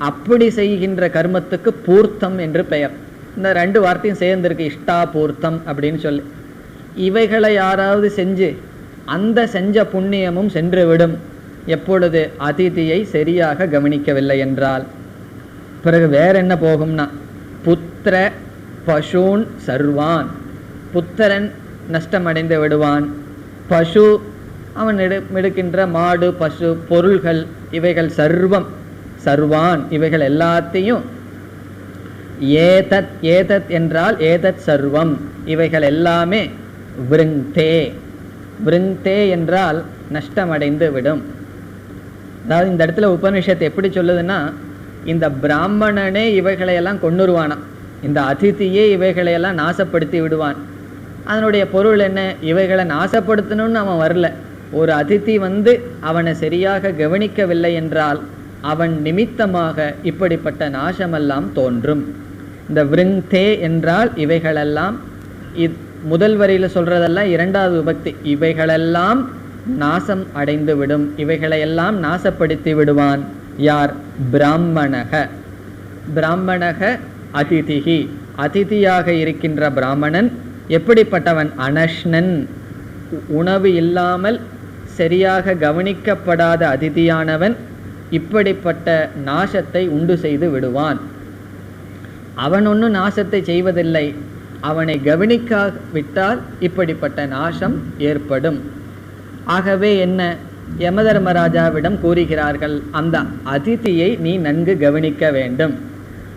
அப்படி செய்கின்ற கர்மத்துக்கு பூர்த்தம் என்று பெயர். இந்த 2 வார்த்தையும் சேர்ந்திருக்கு, இஷ்டா பூர்த்தம் அப்படின்னு சொல்லி. இவைகளை யாராவது செஞ்சு அந்த செஞ்ச புண்ணியமும் சென்றுவிடும், எப்பொழுது அதிதியை சரியாக கவனிக்கவில்லை என்றால். பிறகு வேற என்ன போகும்னா புத்திர பசூன் சர்வான். புத்திரன் நஷ்டமடைந்து விடுவான். பசு அவன் எடுக்கின்ற மாடு பசு பொருள்கள் இவைகள் சர்வம் சர்வான் இவைகள் எல்லாத்தையும் ஏதத் ஏதத் என்றால் ஏதத் சர்வம் இவைகள் எல்லாமே விருந்தே. விருந்தே என்றால் நஷ்டமடைந்து விடும். அதாவது இந்த இடத்துல உபனிஷத்து எப்படி சொல்லுதுன்னா, இந்த பிராமணனே இவைகளையெல்லாம் கொன்னுருவானா, இந்த அதிதியே இவைகளையெல்லாம் நாசப்படுத்தி விடுவான். அதனுடைய பொருள் என்ன? இவைகளை நாசப்படுத்தணும்னு அவன் வரல. ஒரு அதிதி அவனை சரியாக கவனிக்கவில்லை என்றால் அவன் நிமித்தமாக இப்படிப்பட்ட நாசமெல்லாம் தோன்றும். இந்த விருந்தே என்றால் இவைகளெல்லாம், முதல் வரியில் சொல்றதெல்லாம் இரண்டாவது விபக்தி. இவைகளெல்லாம் நாசம் அடைந்து விடும், இவைகளையெல்லாம் நாசப்படுத்தி விடுவான். யார்? பிராமணக. பிராமணக அதிதிஹி, அதிதியாக இருக்கின்ற பிராமணன் எப்படிப்பட்டவன்? அனஷ்ணன், உணவு இல்லாமல் சரியாக கவனிக்கப்படாத அதிதியானவன் இப்படிப்பட்ட நாசத்தை உண்டு செய்து விடுவான். அவன் ஒன்றும் நாசத்தை செய்வதில்லை, அவனை கவனிக்காவிட்டால் இப்படிப்பட்ட நாசம் ஏற்படும். ஆகவே என்ன? யமதர்மராஜாவிடம் கூறுகிறார்கள், அந்த அதிதியை நீ நன்கு கவனிக்க வேண்டும்.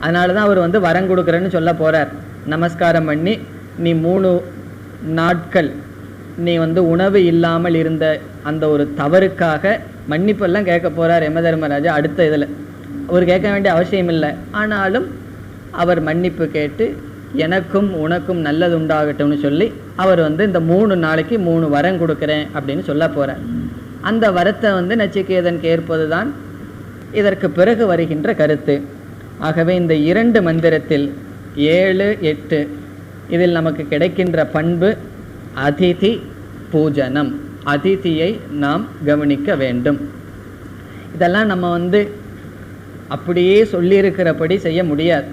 அதனால தான் அவர் வரம் கொடுக்குறேன்னு சொல்ல போறார். நமஸ்காரம் பண்ணி நீ 3 நாட்கள் நீ உணவு இல்லாமல் இருந்த அந்த ஒரு தவறுக்காக மன்னிப்பெல்லாம் கேட்க போறார் யமதர்மராஜா. அடுத்த இதில் அவர் கேட்க வேண்டிய அவசியம் இல்லை, ஆனாலும் அவர் மன்னிப்பு கேட்டு எனக்கும் உனக்கும் நல்லது உண்டாகட்டும்னு சொல்லி அவர் இந்த 3 நாளைக்கு 3 வரம் கொடுக்குறேன் அப்படின்னு சொல்ல போறார். அந்த வரத்தை நச்சிகேதன் கேட்பது தான் இதற்கு பிறகு வருகின்ற கருத்து. ஆகவே இந்த 2 மந்திரத்தில் 7, 8 இதில் நமக்கு கிடைக்கின்ற பண்பு அதிதி பூஜனம். அதிதியை நாம் கவனிக்க வேண்டும். இதெல்லாம் நம்ம அப்படியே சொல்லியிருக்கிறபடி செய்ய முடியாது.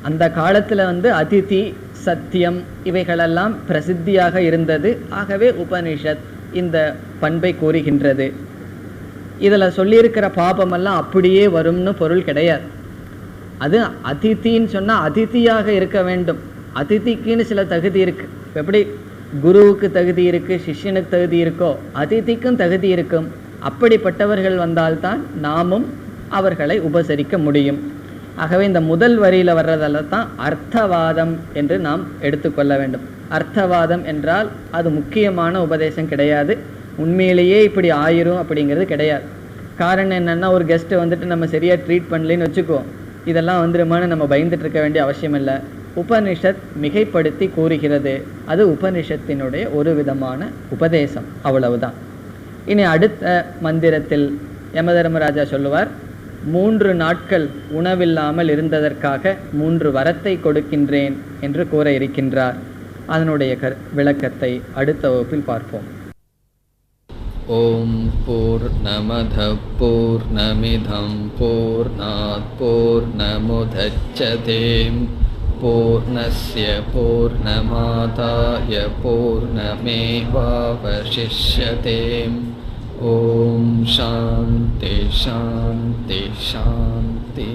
அந்த காலத்தில் அதிதி சத்தியம் இவைகளெல்லாம் பிரசித்தியாக இருந்தது. ஆகவே உபனிஷத் இந்த பண்பை கூறுகின்றது. இதில் சொல்லியிருக்கிற பாபமெல்லாம் அப்படியே வரும்னு பொருள் கிடையாது. அது அதித்தின்னு சொன்னால் அதிதியாக இருக்க வேண்டும். அதிதிக்குன்னு சில தகுதி இருக்கு. எப்படி குருவுக்கு தகுதி இருக்கு, சிஷ்யனுக்கு தகுதி இருக்கோ, அதிதிக்கும் தகுதி இருக்கும். அப்படிப்பட்டவர்கள் வந்தால்தான் நாமும் அவர்களை உபசரிக்க முடியும். ஆகவே இந்த முதல் வரியில் வர்றதால தான் அர்த்தவாதம் என்று நாம் எடுத்துக்கொள்ள வேண்டும். அர்த்தவாதம் என்றால் அது முக்கியமான உபதேசம் கிடையாது. உண்மையிலேயே இப்படி ஆயிரும் அப்படிங்கிறது கிடையாது. காரணம் என்னென்னா, ஒரு கெஸ்ட்டை நம்ம சரியாக ட்ரீட் பண்ணலன்னு வச்சுக்குவோம், இதெல்லாம் வந்துருமான்னு நம்ம பயந்துட்டு இருக்க வேண்டிய அவசியம் இல்லை. உபனிஷத் மிகைப்படுத்தி கூறுகிறது. அது உபனிஷத்தினுடைய ஒரு விதமான உபதேசம், அவ்வளவுதான். இனி அடுத்த மந்திரத்தில் யமதர்மராஜா சொல்லுவார், 3 நாட்கள் உணவில்லாமல் இருந்ததற்காக 3 வரத்தை கொடுக்கின்றேன் என்று கூற இருக்கின்றார். அதனுடைய விளக்கத்தை அடுத்த வகுப்பில் பார்ப்போம். ஓம் பூர்ணமத பூர்ணமிதம் பூர்ணாத் பூர்ணமுதச்யதே பூர்ணஸ்ய பூர்ணமாதாய பூர்ணமேவாவசிஷ்யதே. ஓம் சாந்தி சாந்தி சாந்தி.